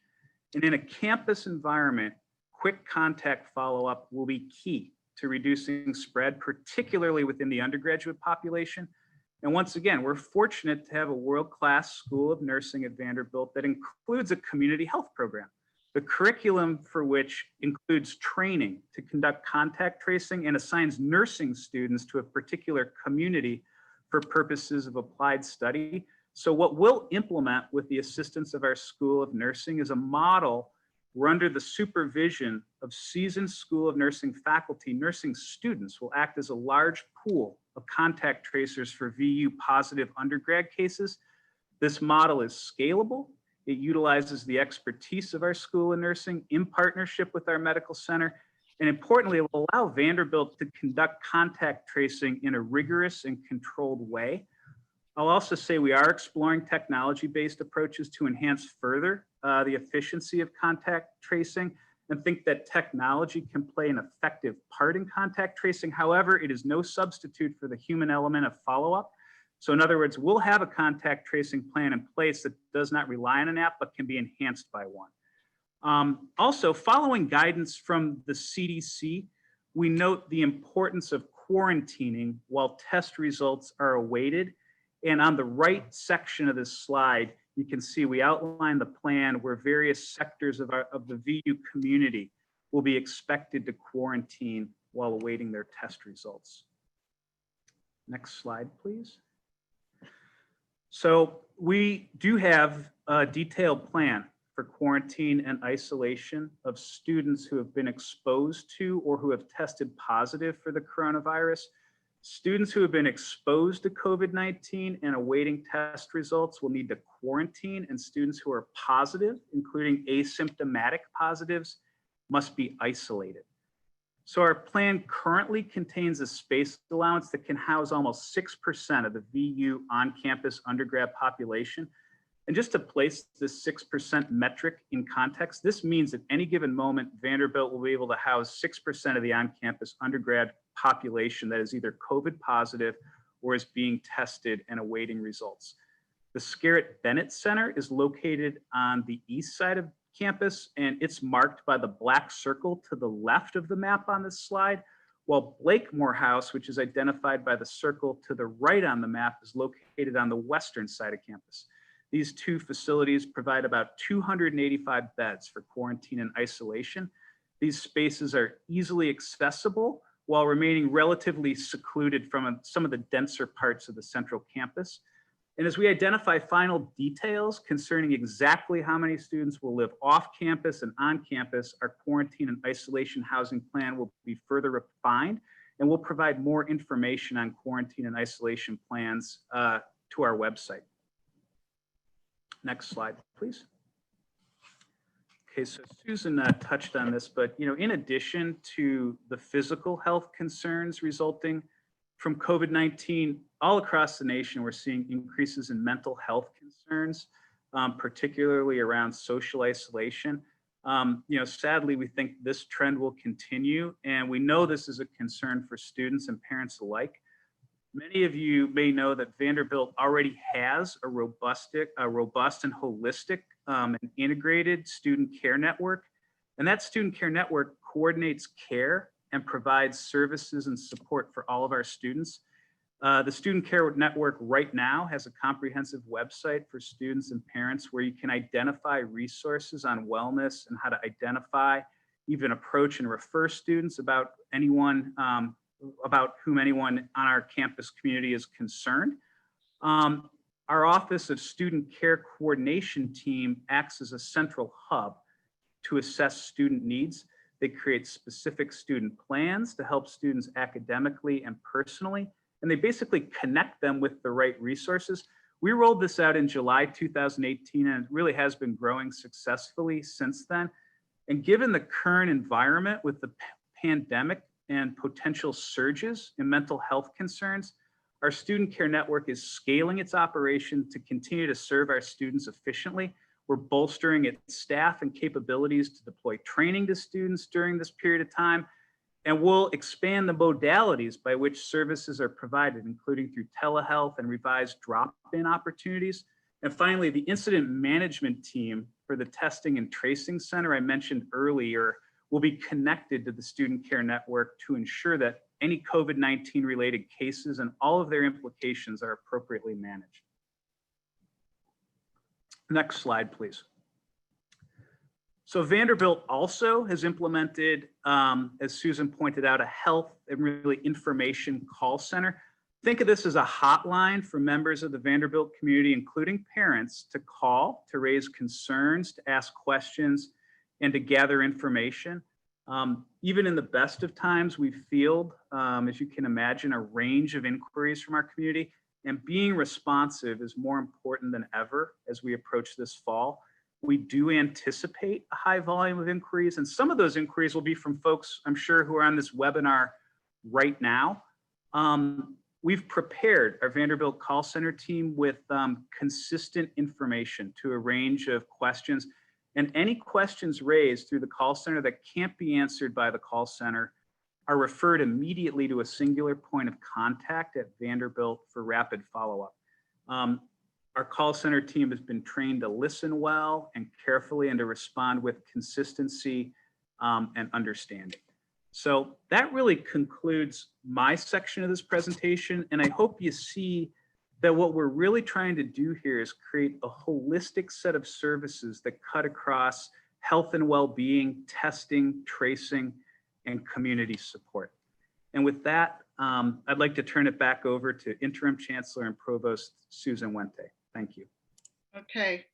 And in a campus environment, quick contact follow-up will be key to reducing spread, particularly within the undergraduate population. And once again, we're fortunate to have a world-class School of Nursing at Vanderbilt that includes a community health program, the curriculum for which includes training to conduct contact tracing and assigns nursing students to a particular community for purposes of applied study. So what we'll implement with the assistance of our School of Nursing is a model where under the supervision of seasoned School of Nursing faculty, nursing students will act as a large pool of contact tracers for VU positive undergrad cases. This model is scalable. It utilizes the expertise of our School of Nursing in partnership with our medical center. And importantly, it will allow Vanderbilt to conduct contact tracing in a rigorous and controlled way. I'll also say we are exploring technology-based approaches to enhance further the efficiency of contact tracing, and think that technology can play an effective part in contact tracing. However, it is no substitute for the human element of follow-up. So in other words, we'll have a contact tracing plan in place that does not rely on an app, but can be enhanced by one. Also, following guidance from the CDC, we note the importance of quarantining while test results are awaited. And on the right section of this slide, you can see we outline the plan where various sectors of the VU community will be expected to quarantine while awaiting their test results. Next slide, please. So we do have a detailed plan for quarantine and isolation of students who have been exposed to or who have tested positive for the coronavirus. Students who have been exposed to COVID-19 and awaiting test results will need to quarantine, and students who are positive, including asymptomatic positives, must be isolated. So our plan currently contains a space allowance that can house almost 6% of the VU on-campus undergrad population. And just to place this 6% metric in context, this means at any given moment, Vanderbilt will be able to house 6% of the on-campus undergrad population that is either COVID positive or is being tested and awaiting results. The Scarrett Bennett Center is located on the east side of campus, and it's marked by the black circle to the left of the map on this slide, while Blakemore House, which is identified by the circle to the right on the map, is located on the western side of campus. These two facilities provide about 285 beds for quarantine and isolation. These spaces are easily accessible while remaining relatively secluded from some of the denser parts of the central campus. And as we identify final details concerning exactly how many students will live off campus and on campus, our quarantine and isolation housing plan will be further refined and we'll provide more information on quarantine and isolation plans to our website. Next slide, please. Okay, so Susan touched on this, but in addition to the physical health concerns resulting from COVID-19, all across the nation, we're seeing increases in mental health concerns, particularly around social isolation. Sadly, we think this trend will continue, and we know this is a concern for students and parents alike. Many of you may know that Vanderbilt already has a robust and holistic and integrated student care network. And that student care network coordinates care and provides services and support for all of our students. The student care network right now has a comprehensive website for students and parents where you can identify resources on wellness and how to identify, even approach and refer students about anyone about whom anyone on our campus community is concerned. Our Office of Student Care Coordination team acts as a central hub to assess student needs. They create specific student plans to help students academically and personally, and they basically connect them with the right resources. We rolled this out in July 2018, and it really has been growing successfully since then. And given the current environment with the pandemic and potential surges in mental health concerns, our student care network is scaling its operation to continue to serve our students efficiently. We're bolstering its staff and capabilities to deploy training to students during this period of time, and we'll expand the modalities by which services are provided, including through telehealth and revised drop-in opportunities. And finally, the incident management team for the testing and tracing center I mentioned earlier will be connected to the student care network to ensure that any COVID-19 related cases and all of their implications are appropriately managed. Next slide, please. So Vanderbilt also has implemented, as Susan pointed out, a health and really information call center. Think of this as a hotline for members of the Vanderbilt community, including parents, to call, to raise concerns, to ask questions, and to gather information. Even in the best of times, we field, as you can imagine, a range of inquiries from our community, and being responsive is more important than ever as we approach this fall. We do anticipate a high volume of inquiries, and some of those inquiries will be from folks, I'm sure, who are on this webinar right now. We've prepared our Vanderbilt call center team with consistent information to a range of questions, and any questions raised through the call center that can't be answered by the call center are referred immediately to a singular point of contact at Vanderbilt for rapid follow-up. Our call center team has been trained to listen well and carefully and to respond with consistency and understanding. So that really concludes my section of this presentation, and I hope you see that what we're really trying to do here is create a holistic set of services that cut across health and well-being, testing, tracing, and community support. And with that, I'd like to turn it back over to Interim Chancellor and Provost Susan Wente. Thank you. Okay.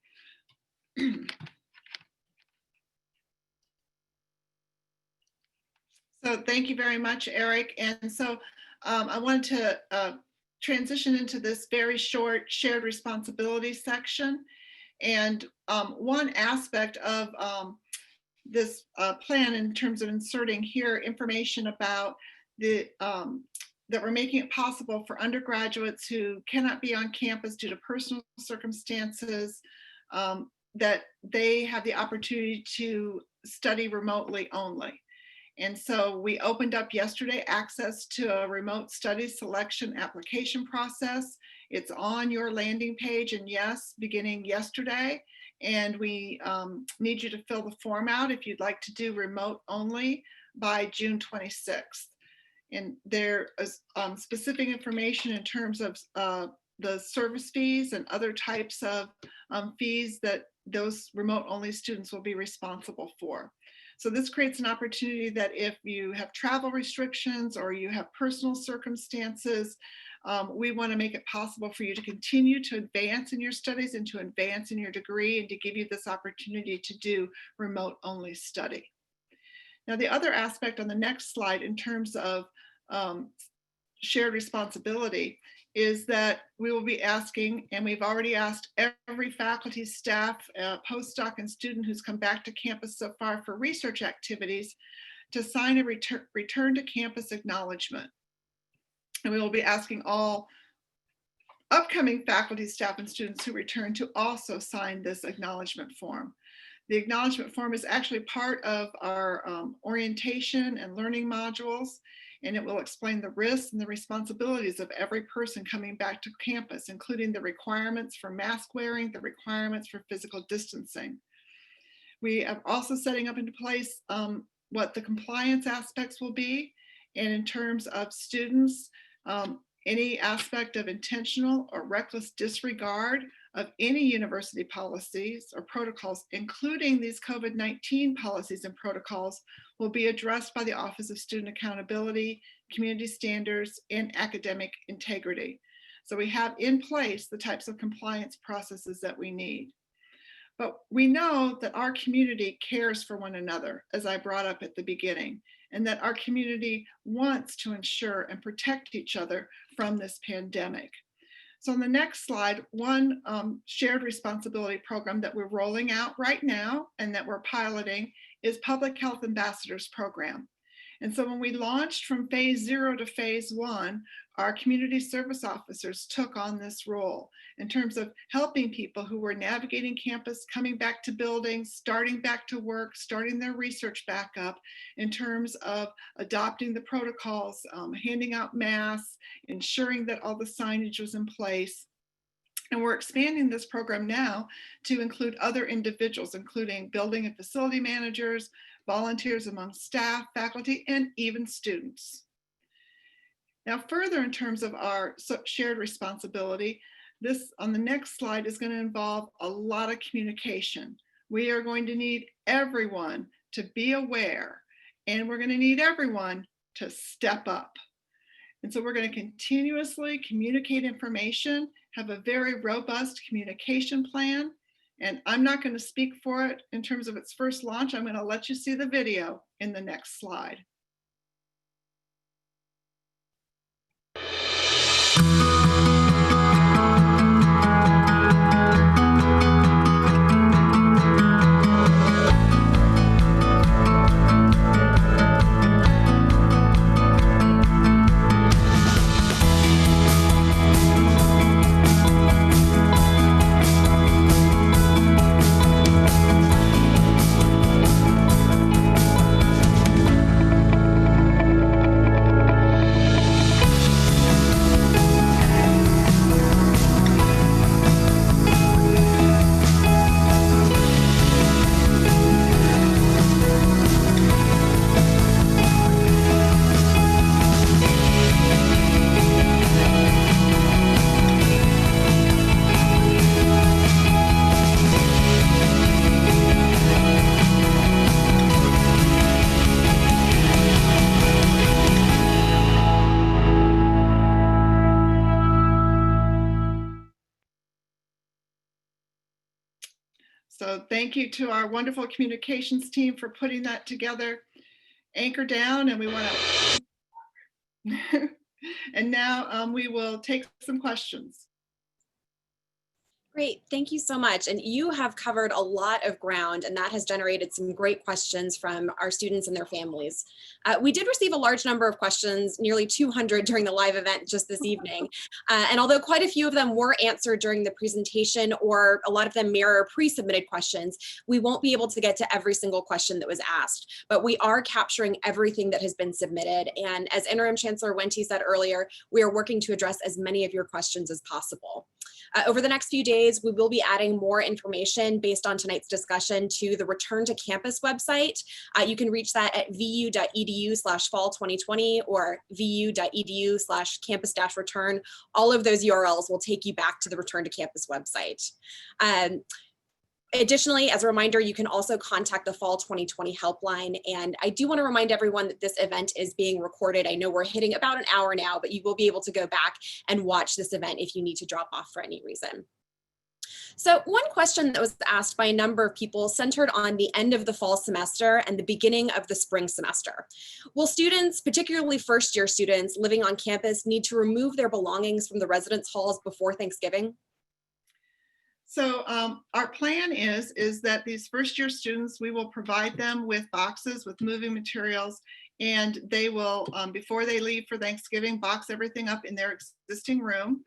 So thank you very much, Eric. And so I wanted to transition into this very short shared responsibility section. And one aspect of this plan in terms of inserting here information about the that we're making it possible for undergraduates who cannot be on campus due to personal circumstances, that they have the opportunity to study remotely only. And so we opened up yesterday access to a remote study selection application process. It's on your landing page, and yes, beginning yesterday. And we need you to fill the form out if you'd like to do remote only by June 26th. And there is specific information in terms of the service fees and other types of fees that those remote only students will be responsible for. So this creates an opportunity that if you have travel restrictions or you have personal circumstances, we want to make it possible for you to continue to advance in your studies and to advance in your degree, and to give you this opportunity to do remote only study. Now, the other aspect on the next slide in terms of shared responsibility is that we will be asking, and we've already asked every faculty, staff, postdoc, and student who's come back to campus so far for research activities to sign a return to campus acknowledgement. And we will be asking all upcoming faculty, staff, and students who return to also sign this acknowledgement form. The acknowledgement form is actually part of our orientation and learning modules, and it will explain the risks and the responsibilities of every person coming back to campus, including the requirements for mask wearing, the requirements for physical distancing. We are also setting up into place what the compliance aspects will be, and in terms of students, any aspect of intentional or reckless disregard of any university policies or protocols, including these COVID-19 policies and protocols, will be addressed by the Office of Student Accountability, Community Standards, and Academic Integrity. So we have in place the types of compliance processes that we need. But we know that our community cares for one another, as I brought up at the beginning, and that our community wants to ensure and protect each other from this pandemic. So on the next slide, one shared responsibility program that we're rolling out right now and that we're piloting is Public Health Ambassadors Program. And so when we launched from phase 0 to phase 1, our community service officers took on this role in terms of helping people who were navigating campus, coming back to buildings, starting back to work, starting their research back up, in terms of adopting the protocols, handing out masks, ensuring that all the signage was in place. And we're expanding this program now to include other individuals, including building and facility managers, volunteers among staff, faculty, and even students. Now, further in terms of our shared responsibility, this on the next slide is going to involve a lot of communication. We are going to need everyone to be aware, and we're going to need everyone to step up. And so we're going to continuously communicate information, have a very robust communication plan. And I'm not going to speak for it in terms of its first launch. I'm going to let you see the video in the next slide. So thank you to our wonderful communications team for putting that together. Anchor down, and we want to. And now we will take some questions. Great, thank you so much. And you have covered a lot of ground, and that has generated some great questions from our students and their families. We did receive a large number of questions, nearly 200 during the live event just this evening. And although quite a few of them were answered during the presentation, or a lot of them mirror pre-submitted questions, we won't be able to get to every single question that was asked, but we are capturing everything that has been submitted. And as Interim Chancellor Wente said earlier, we are working to address as many of your questions as possible. Over the next few days, we will be adding more information based on tonight's discussion to the Return to Campus website. You can reach that at vu.edu/fall2020 or vu.edu/campus-return. All of those URLs will take you back to the Return to Campus website. Additionally, as a reminder, you can also contact the Fall 2020 helpline. And I do want to remind everyone that this event is being recorded. I know we're hitting about an hour now, but you will be able to go back and watch this event if you need to drop off for any reason. So one question that was asked by a number of people centered on the end of the fall semester and the beginning of the spring semester. Will students, particularly first-year students living on campus, need to remove their belongings from the residence halls before Thanksgiving? So our plan is that these first-year students, we will provide them with boxes with moving materials, and they will, before they leave for Thanksgiving, box everything up in their existing room.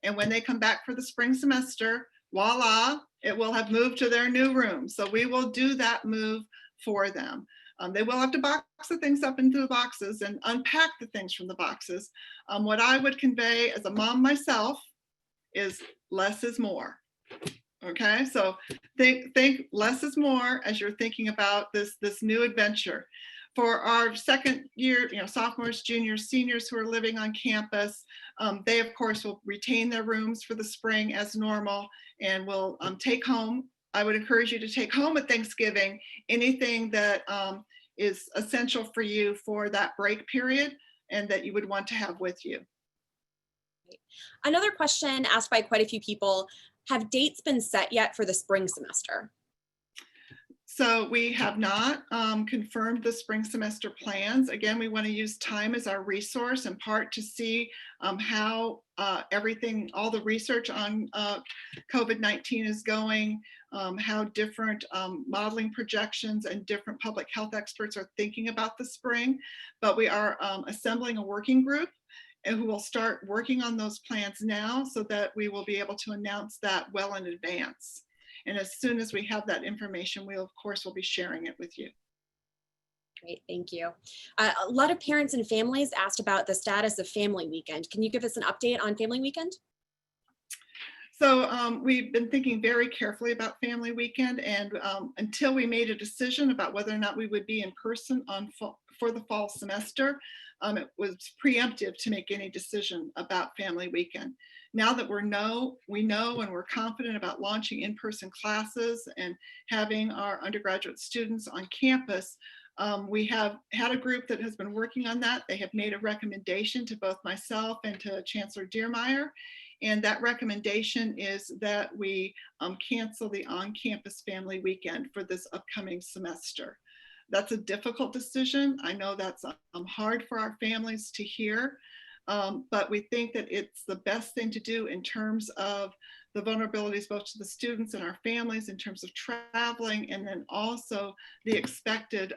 And when they come back for the spring semester, voila, it will have moved to their new room. So we will do that move for them. They will have to box the things up into the boxes and unpack the things from the boxes. What I would convey as a mom myself is less is more. Okay, so think less is more as you're thinking about this new adventure. For our second year, sophomores, juniors, seniors who are living on campus, they of course will retain their rooms for the spring as normal and will take home. I would encourage you to take home at Thanksgiving anything that is essential for you for that break period and that you would want to have with you. Another question asked by quite a few people, have dates been set yet for the spring semester? So we have not confirmed the spring semester plans. Again, we want to use time as our resource in part to see how everything, all the research on COVID-19 is going, how different modeling projections and different public health experts are thinking about the spring. But we are assembling a working group and who will start working on those plans now so that we will be able to announce that well in advance. And as soon as we have that information, we of course will be sharing it with you. Great, thank you. A lot of parents and families asked about the status of Family Weekend. Can you give us an update on Family Weekend? So we've been thinking very carefully about Family Weekend, and until we made a decision about whether or not we would be in person for the fall semester, it was preemptive to make any decision about Family Weekend. Now that we know and we're confident about launching in-person classes and having our undergraduate students on campus, we have had a group that has been working on that. They have made a recommendation to both myself and to Chancellor Diermeier. And that recommendation is that we cancel the on-campus Family Weekend for this upcoming semester. That's a difficult decision. I know that's hard for our families to hear, but we think that it's the best thing to do in terms of the vulnerabilities both to the students and our families in terms of traveling, and then also the expected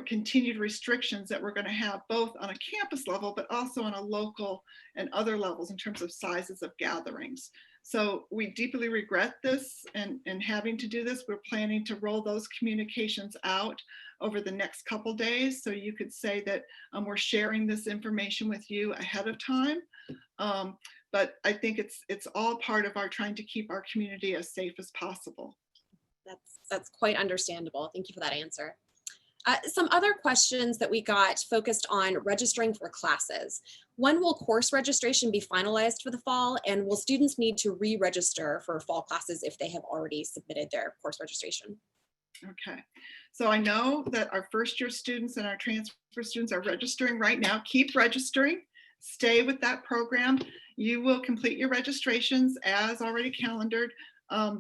continued restrictions that we're going to have both on a campus level, but also on a local and other levels in terms of sizes of gatherings. So we deeply regret this and having to do this. We're planning to roll those communications out over the next couple days. So you could say that we're sharing this information with you ahead of time. But I think it's all part of our trying to keep our community as safe as possible. That's quite understandable. Thank you for that answer. Some other questions that we got focused on registering for classes. When will course registration be finalized for the fall, and will students need to re-register for fall classes if they have already submitted their course registration? Okay, so I know that our first year students and our transfer students are registering right now. Keep registering, stay with that program. You will complete your registrations as already calendared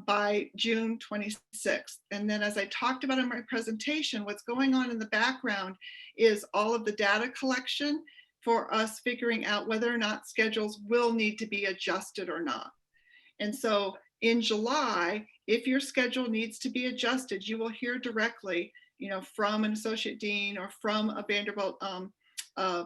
by June 26th. And then as I talked about in my presentation, what's going on in the background is all of the data collection for us figuring out whether or not schedules will need to be adjusted or not. And so in July, if your schedule needs to be adjusted, you will hear directly, from an associate dean or from a Vanderbilt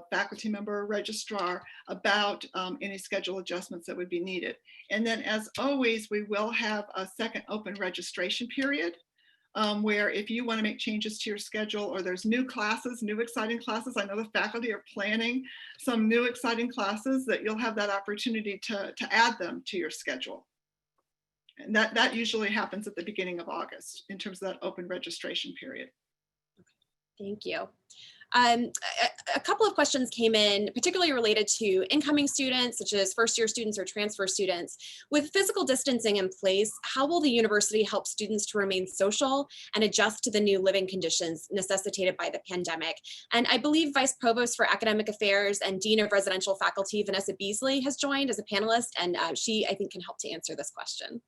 faculty member or registrar about any schedule adjustments that would be needed. And then as always, we will have a second open registration period where if you want to make changes to your schedule or there's new classes, new exciting classes, I know the faculty are planning some new exciting classes, that you'll have that opportunity to add them to your schedule. And that usually happens at the beginning of August in terms of that open registration period. Thank you. A couple of questions came in, particularly related to incoming students, such as first-year students or transfer students. With physical distancing in place, how will the university help students to remain social and adjust to the new living conditions necessitated by the pandemic? And I believe Vice Provost for Academic Affairs and Dean of Residential Faculty, Vanessa Beasley, has joined as a panelist, and she, I think, can help to answer this question.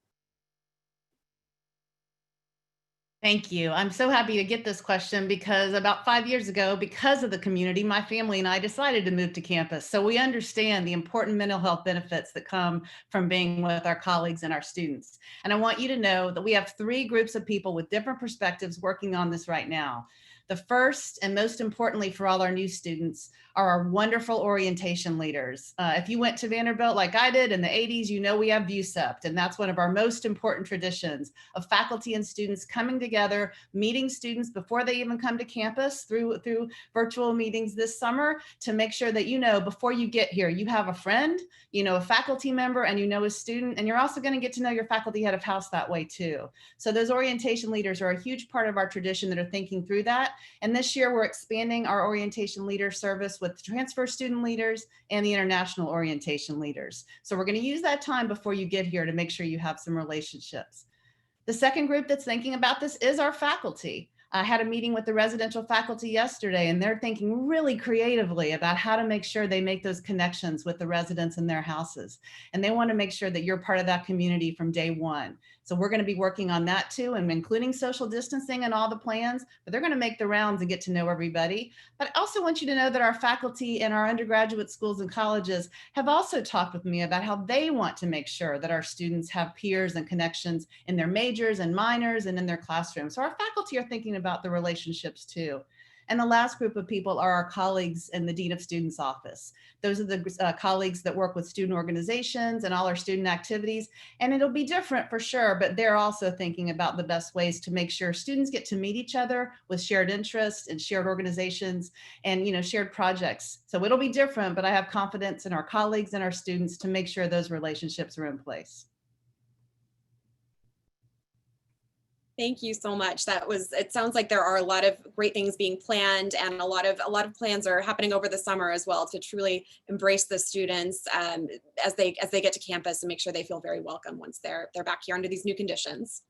Thank you. I'm so happy to get this question because about 5 years ago, because of the community, my family and I decided to move to campus. So we understand the important mental health benefits that come from being with our colleagues and our students. And I want you to know that we have 3 groups of people with different perspectives working on this right now. The first, and most importantly for all our new students, are our wonderful orientation leaders. If you went to Vanderbilt like I did in the 80s, you know we have VSEPT, and that's one of our most important traditions of faculty and students coming together, meeting students before they even come to campus through virtual meetings this summer to make sure that, you know, before you get here, you have a friend, you know, a faculty member, and you know a student, and you're also going to get to know your faculty head of house that way too. So those orientation leaders are a huge part of our tradition that are thinking through that. And this year we're expanding our orientation leader service with transfer student leaders and the international orientation leaders. So we're going to use that time before you get here to make sure you have some relationships. The second group that's thinking about this is our faculty. I had a meeting with the residential faculty yesterday, and they're thinking really creatively about how to make sure they make those connections with the residents in their houses. And they want to make sure that you're part of that community from day one. So we're going to be working on that too, and including social distancing and all the plans, but they're going to make the rounds and get to know everybody. But I also want you to know that our faculty in our undergraduate schools and colleges have also talked with me about how they want to make sure that our students have peers and connections in their majors and minors and in their classrooms. So our faculty are thinking about the relationships too. And the last group of people are our colleagues in the Dean of Students office. Those are the colleagues that work with student organizations and all our student activities. And it'll be different for sure, but they're also thinking about the best ways to make sure students get to meet each other with shared interests and shared organizations and, you know, shared projects. So it'll be different, but I have confidence in our colleagues and our students to make sure those relationships are in place. Thank you so much. It sounds like there are a lot of great things being planned, and a lot of plans are happening over the summer as well to truly embrace the students as they get to campus and make sure they feel very welcome once they're back here under these new conditions.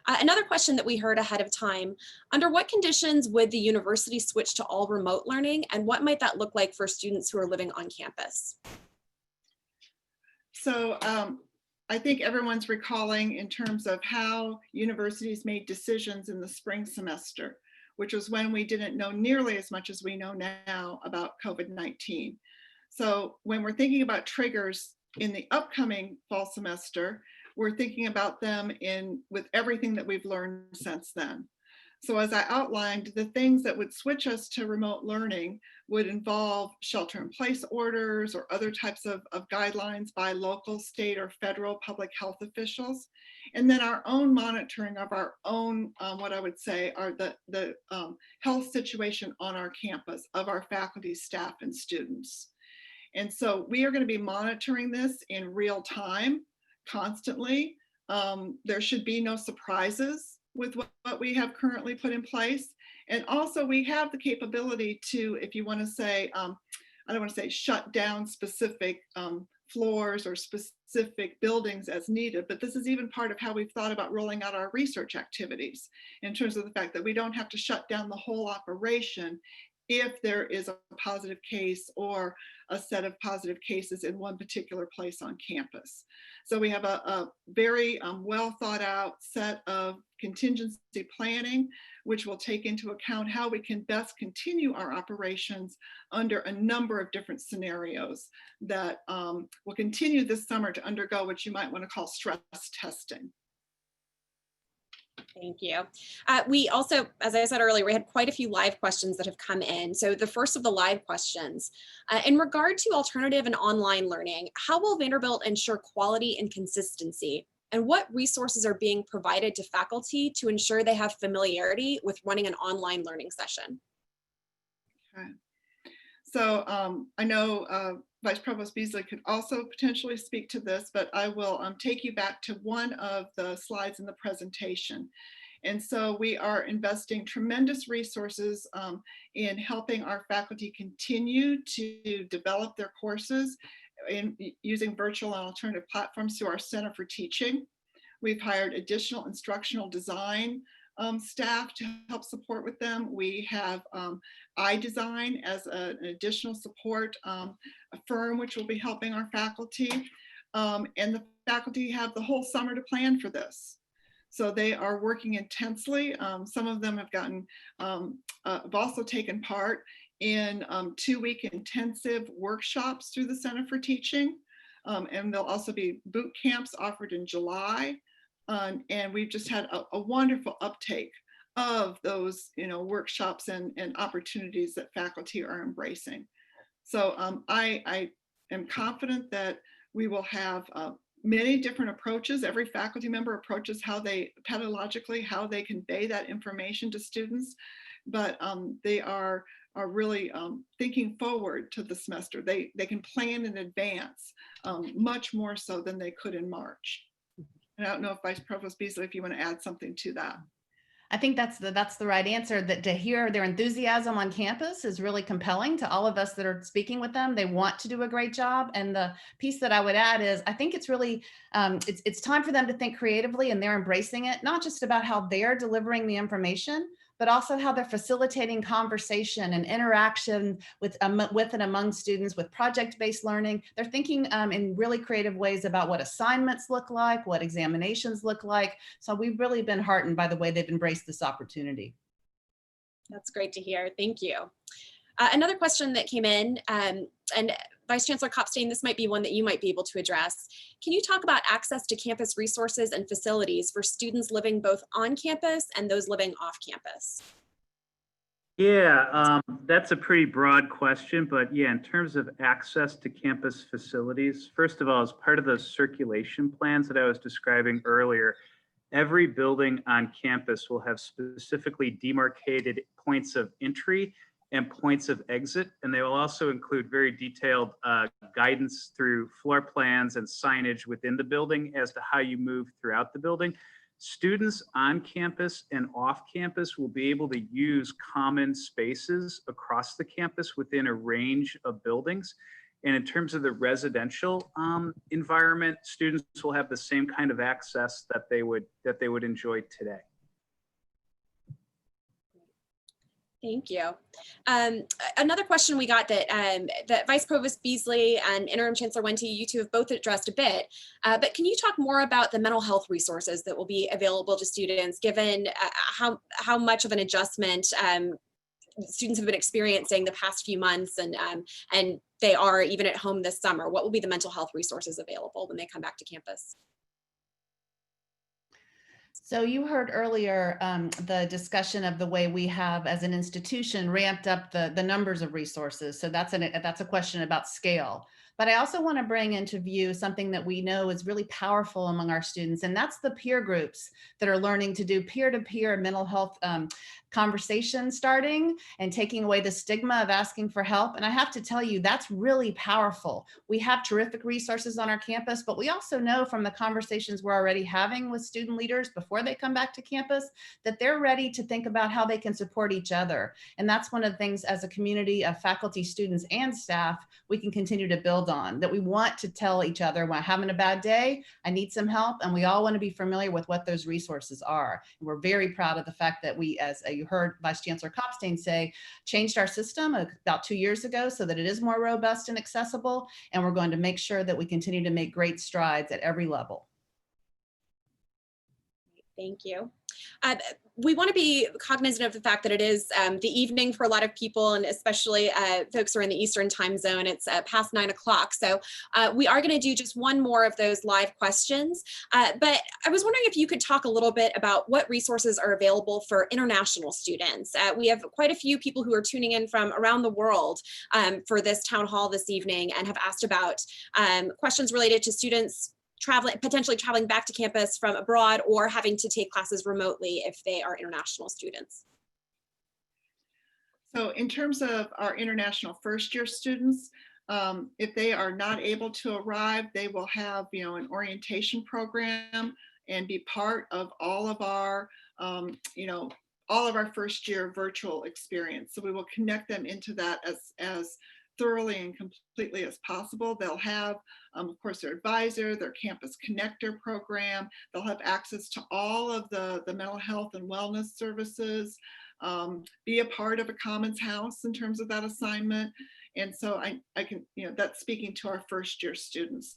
Another question that we heard ahead of time, under what conditions would the university switch to all remote learning, and what might that look like for students who are living on campus? So I think everyone's recalling in terms of how universities made decisions in the spring semester, which was when we didn't know nearly as much as we know now about COVID-19. So when we're thinking about triggers in the upcoming fall semester, we're thinking about them with everything that we've learned since then. So as I outlined, the things that would switch us to remote learning would involve shelter-in-place orders or other types of guidelines by local, state, or federal public health officials. And then our own monitoring of our own, what I would say are the health situation on our campus of our faculty, staff, and students. And so we are going to be monitoring this in real time, constantly. There should be no surprises with what we have currently put in place. And also we have the capability to, if you want to say, I don't want to say shut down specific floors or specific buildings as needed, but this is even part of how we've thought about rolling out our research activities in terms of the fact that we don't have to shut down the whole operation if there is a positive case or a set of positive cases in one particular place on campus. So we have a very well thought out set of contingency planning, which will take into account how we can best continue our operations under a number of different scenarios that will continue this summer to undergo what you might want to call stress testing. Thank you. We also, as I said earlier, we had quite a few live questions that have come in. So the first of the live questions, in regard to alternative and online learning, how will Vanderbilt ensure quality and consistency? And what resources are being provided to faculty to ensure they have familiarity with running an online learning session? Okay. So I know Vice Provost Beasley could also potentially speak to this, but I will take you back to one of the slides in the presentation. And so we are investing tremendous resources in helping our faculty continue to develop their courses in using virtual and alternative platforms through our Center for Teaching. We've hired additional instructional design staff to help support with them. We have iDesign as an additional support, a firm which will be helping our faculty. And the faculty have the whole summer to plan for this. So they are working intensely. Some of them have have also taken part in 2-week intensive workshops through the Center for Teaching. And there'll also be boot camps offered in July. And we've just had a wonderful uptake of those, workshops and opportunities that faculty are embracing. So I am confident that we will have many different approaches. Every faculty member approaches pedagogically, how they convey that information to students, but they are really thinking forward to the semester. They can plan in advance much more so than they could in March. And I don't know if Vice Provost Beasley, if you want to add something to that. I think that's the right answer, that to hear their enthusiasm on campus is really compelling to all of us that are speaking with them. They want to do a great job. And the piece that I would add is I think it's really, it's time for them to think creatively, and they're embracing it, not just about how they're delivering the information, but also how they're facilitating conversation and interaction with and among students with project-based learning. They're thinking in really creative ways about what assignments look like, what examinations look like. So we've really been heartened by the way they've embraced this opportunity. That's great to hear. Thank you. Another question that came in, and Vice Chancellor Kopstain, this might be one that you might be able to address. Can you talk about access to campus resources and facilities for students living both on campus and those living off campus? Yeah, that's a pretty broad question, but yeah, in terms of access to campus facilities, first of all, as part of the circulation plans that I was describing earlier, every building on campus will have specifically demarcated points of entry and points of exit, and they will also include very detailed guidance through floor plans and signage within the building as to how you move throughout the building. Students on campus and off campus will be able to use common spaces across the campus within a range of buildings. And in terms of the residential environment, students will have the same kind of access that they would enjoy today. Thank you. Another question we got that Vice Provost Beasley and Interim Chancellor Wente, you two have both addressed a bit, but can you talk more about the mental health resources that will be available to students, given how much of an adjustment students have been experiencing the past few months, and they are even at home this summer? What will be the mental health resources available when they come back to campus? So you heard earlier the discussion of the way we have as an institution ramped up the numbers of resources. So that's a question about scale. But I also want to bring into view something that we know is really powerful among our students, and that's the peer groups that are learning to do peer-to-peer mental health conversation starting and taking away the stigma of asking for help. And I have to tell you, that's really powerful. We have terrific resources on our campus, but we also know from the conversations we're already having with student leaders before they come back to campus that they're ready to think about how they can support each other. And that's one of the things as a community of faculty, students, and staff, we can continue to build on, that we want to tell each other, when I'm having a bad day, I need some help. And we all want to be familiar with what those resources are. And we're very proud of the fact that we, as you heard Vice Chancellor Kopstain say, changed our system about 2 years ago so that it is more robust and accessible. And we're going to make sure that we continue to make great strides at every level. Thank you. We want to be cognizant of the fact that it is the evening for a lot of people, and especially folks who are in the Eastern time zone. It's past 9 o'clock. So we are going to do just one more of those live questions. But I was wondering if you could talk a little bit about what resources are available for international students. We have quite a few people who are tuning in from around the world for this town hall this evening, and have asked about questions related to students potentially traveling back to campus from abroad, or having to take classes remotely if they are international students. So in terms of our international first-year students, if they are not able to arrive, they will have, an orientation program and be part of all of our, all of our first-year virtual experience. So we will connect them into that as thoroughly and completely as possible. They'll have, of course, their advisor, their campus connector program. They'll have access to all of the mental health and wellness services, be a part of a Commons House in terms of that assignment. And so I can, that's speaking to our first year students.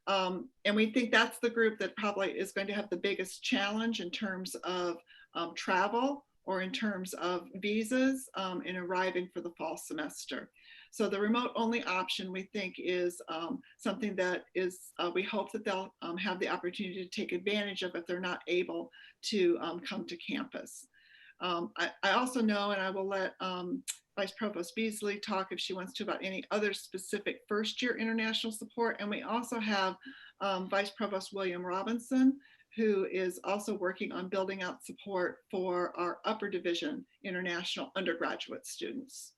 And we think that's the group that probably is going to have the biggest challenge in terms of travel or in terms of visas in arriving for the fall semester. So the remote only option we think is something that is, we hope that they'll have the opportunity to take advantage of if they're not able to come to campus. I also know, and I will let Vice Provost Beasley talk if she wants to about any other specific first year international support. And we also have Vice Provost William Robinson, who is also working on building out support for our upper division international undergraduate students.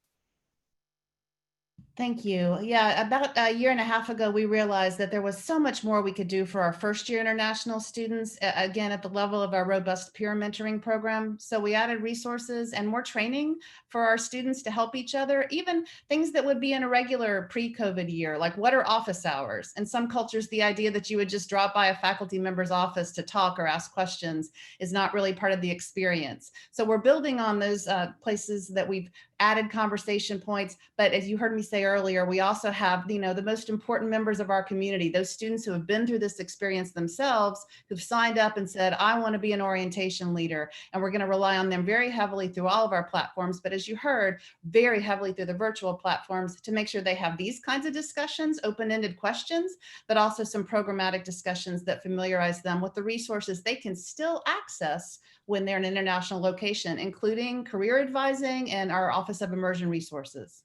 Thank you. Yeah, about a year and a half ago, we realized that there was so much more we could do for our first year international students, again, at the level of our robust peer mentoring program. So we added resources and more training for our students to help each other, even things that would be in a regular pre-COVID year, like what are office hours? In some cultures, the idea that you would just drop by a faculty member's office to talk or ask questions is not really part of the experience. So we're building on those places that we've added conversation points. But as you heard me say earlier, we also have, the most important members of our community, those students who have been through this experience themselves, who've signed up and said, I want to be an orientation leader. And we're going to rely on them very heavily through all of our platforms. But as you heard, very heavily through the virtual platforms to make sure they have these kinds of discussions, open-ended questions, but also some programmatic discussions that familiarize them with the resources they can still access when they're in an international location, including career advising and our Office of Immersion Resources.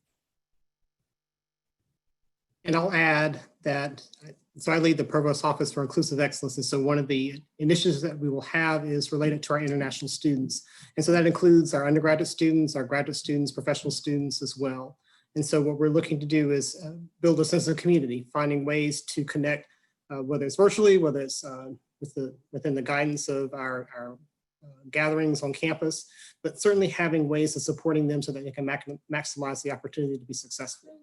And I'll add that, so I lead the Provost Office for Inclusive Excellence. And so one of the initiatives that we will have is related to our international students. And so that includes our undergraduate students, our graduate students, professional students as well. And so what we're looking to do is build a sense of community, finding ways to connect, whether it's virtually, whether it's within the guidance of our gatherings on campus, but certainly having ways of supporting them so that they can maximize the opportunity to be successful.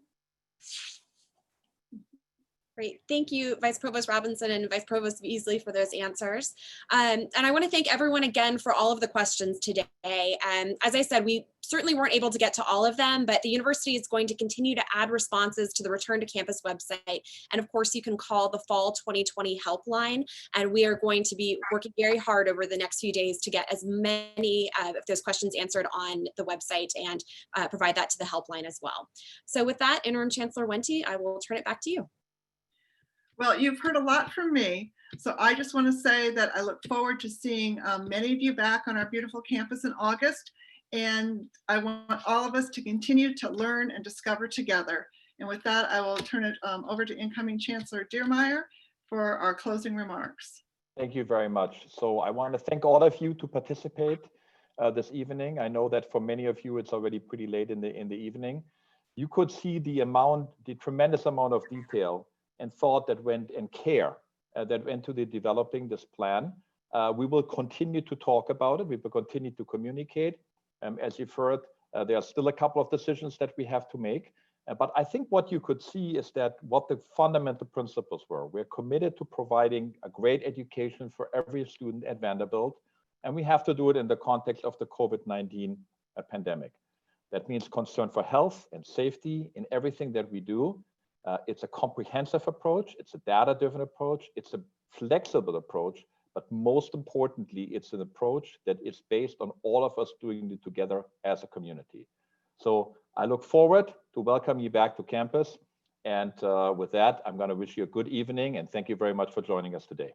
Great. Thank you, Vice Provost Robinson and Vice Provost Beasley for those answers. And I want to thank everyone again for all of the questions today. As I said, we certainly weren't able to get to all of them, but the university is going to continue to add responses to the Return to Campus website. And of course, you can call the Fall 2020 helpline. And we are going to be working very hard over the next few days to get as many of those questions answered on the website and provide that to the helpline as well. So with that, Interim Chancellor Wente, I will turn it back to you. Well, you've heard a lot from me, so I just want to say that I look forward to seeing many of you back on our beautiful campus in August, and I want all of us to continue to learn and discover together. And with that, I will turn it over to incoming Chancellor Diermeier for our closing remarks. Thank you very much. So I want to thank all of you to participate this evening. I know that for many of you, it's already pretty late in the evening. You could see the tremendous amount of detail and thought that went and care that went to the developing this plan. We will continue to talk about it. We will continue to communicate. As you've heard, there are still a couple of decisions that we have to make. But I think what you could see is that what the fundamental principles were. We're committed to providing a great education for every student at Vanderbilt. And we have to do it in the context of the COVID-19 pandemic. That means concern for health and safety in everything that we do. It's a comprehensive approach, it's a data-driven approach, it's a flexible approach, but most importantly, it's an approach that is based on all of us doing it together as a community. So I look forward to welcome you back to campus. And with that, I'm going to wish you a good evening and thank you very much for joining us today.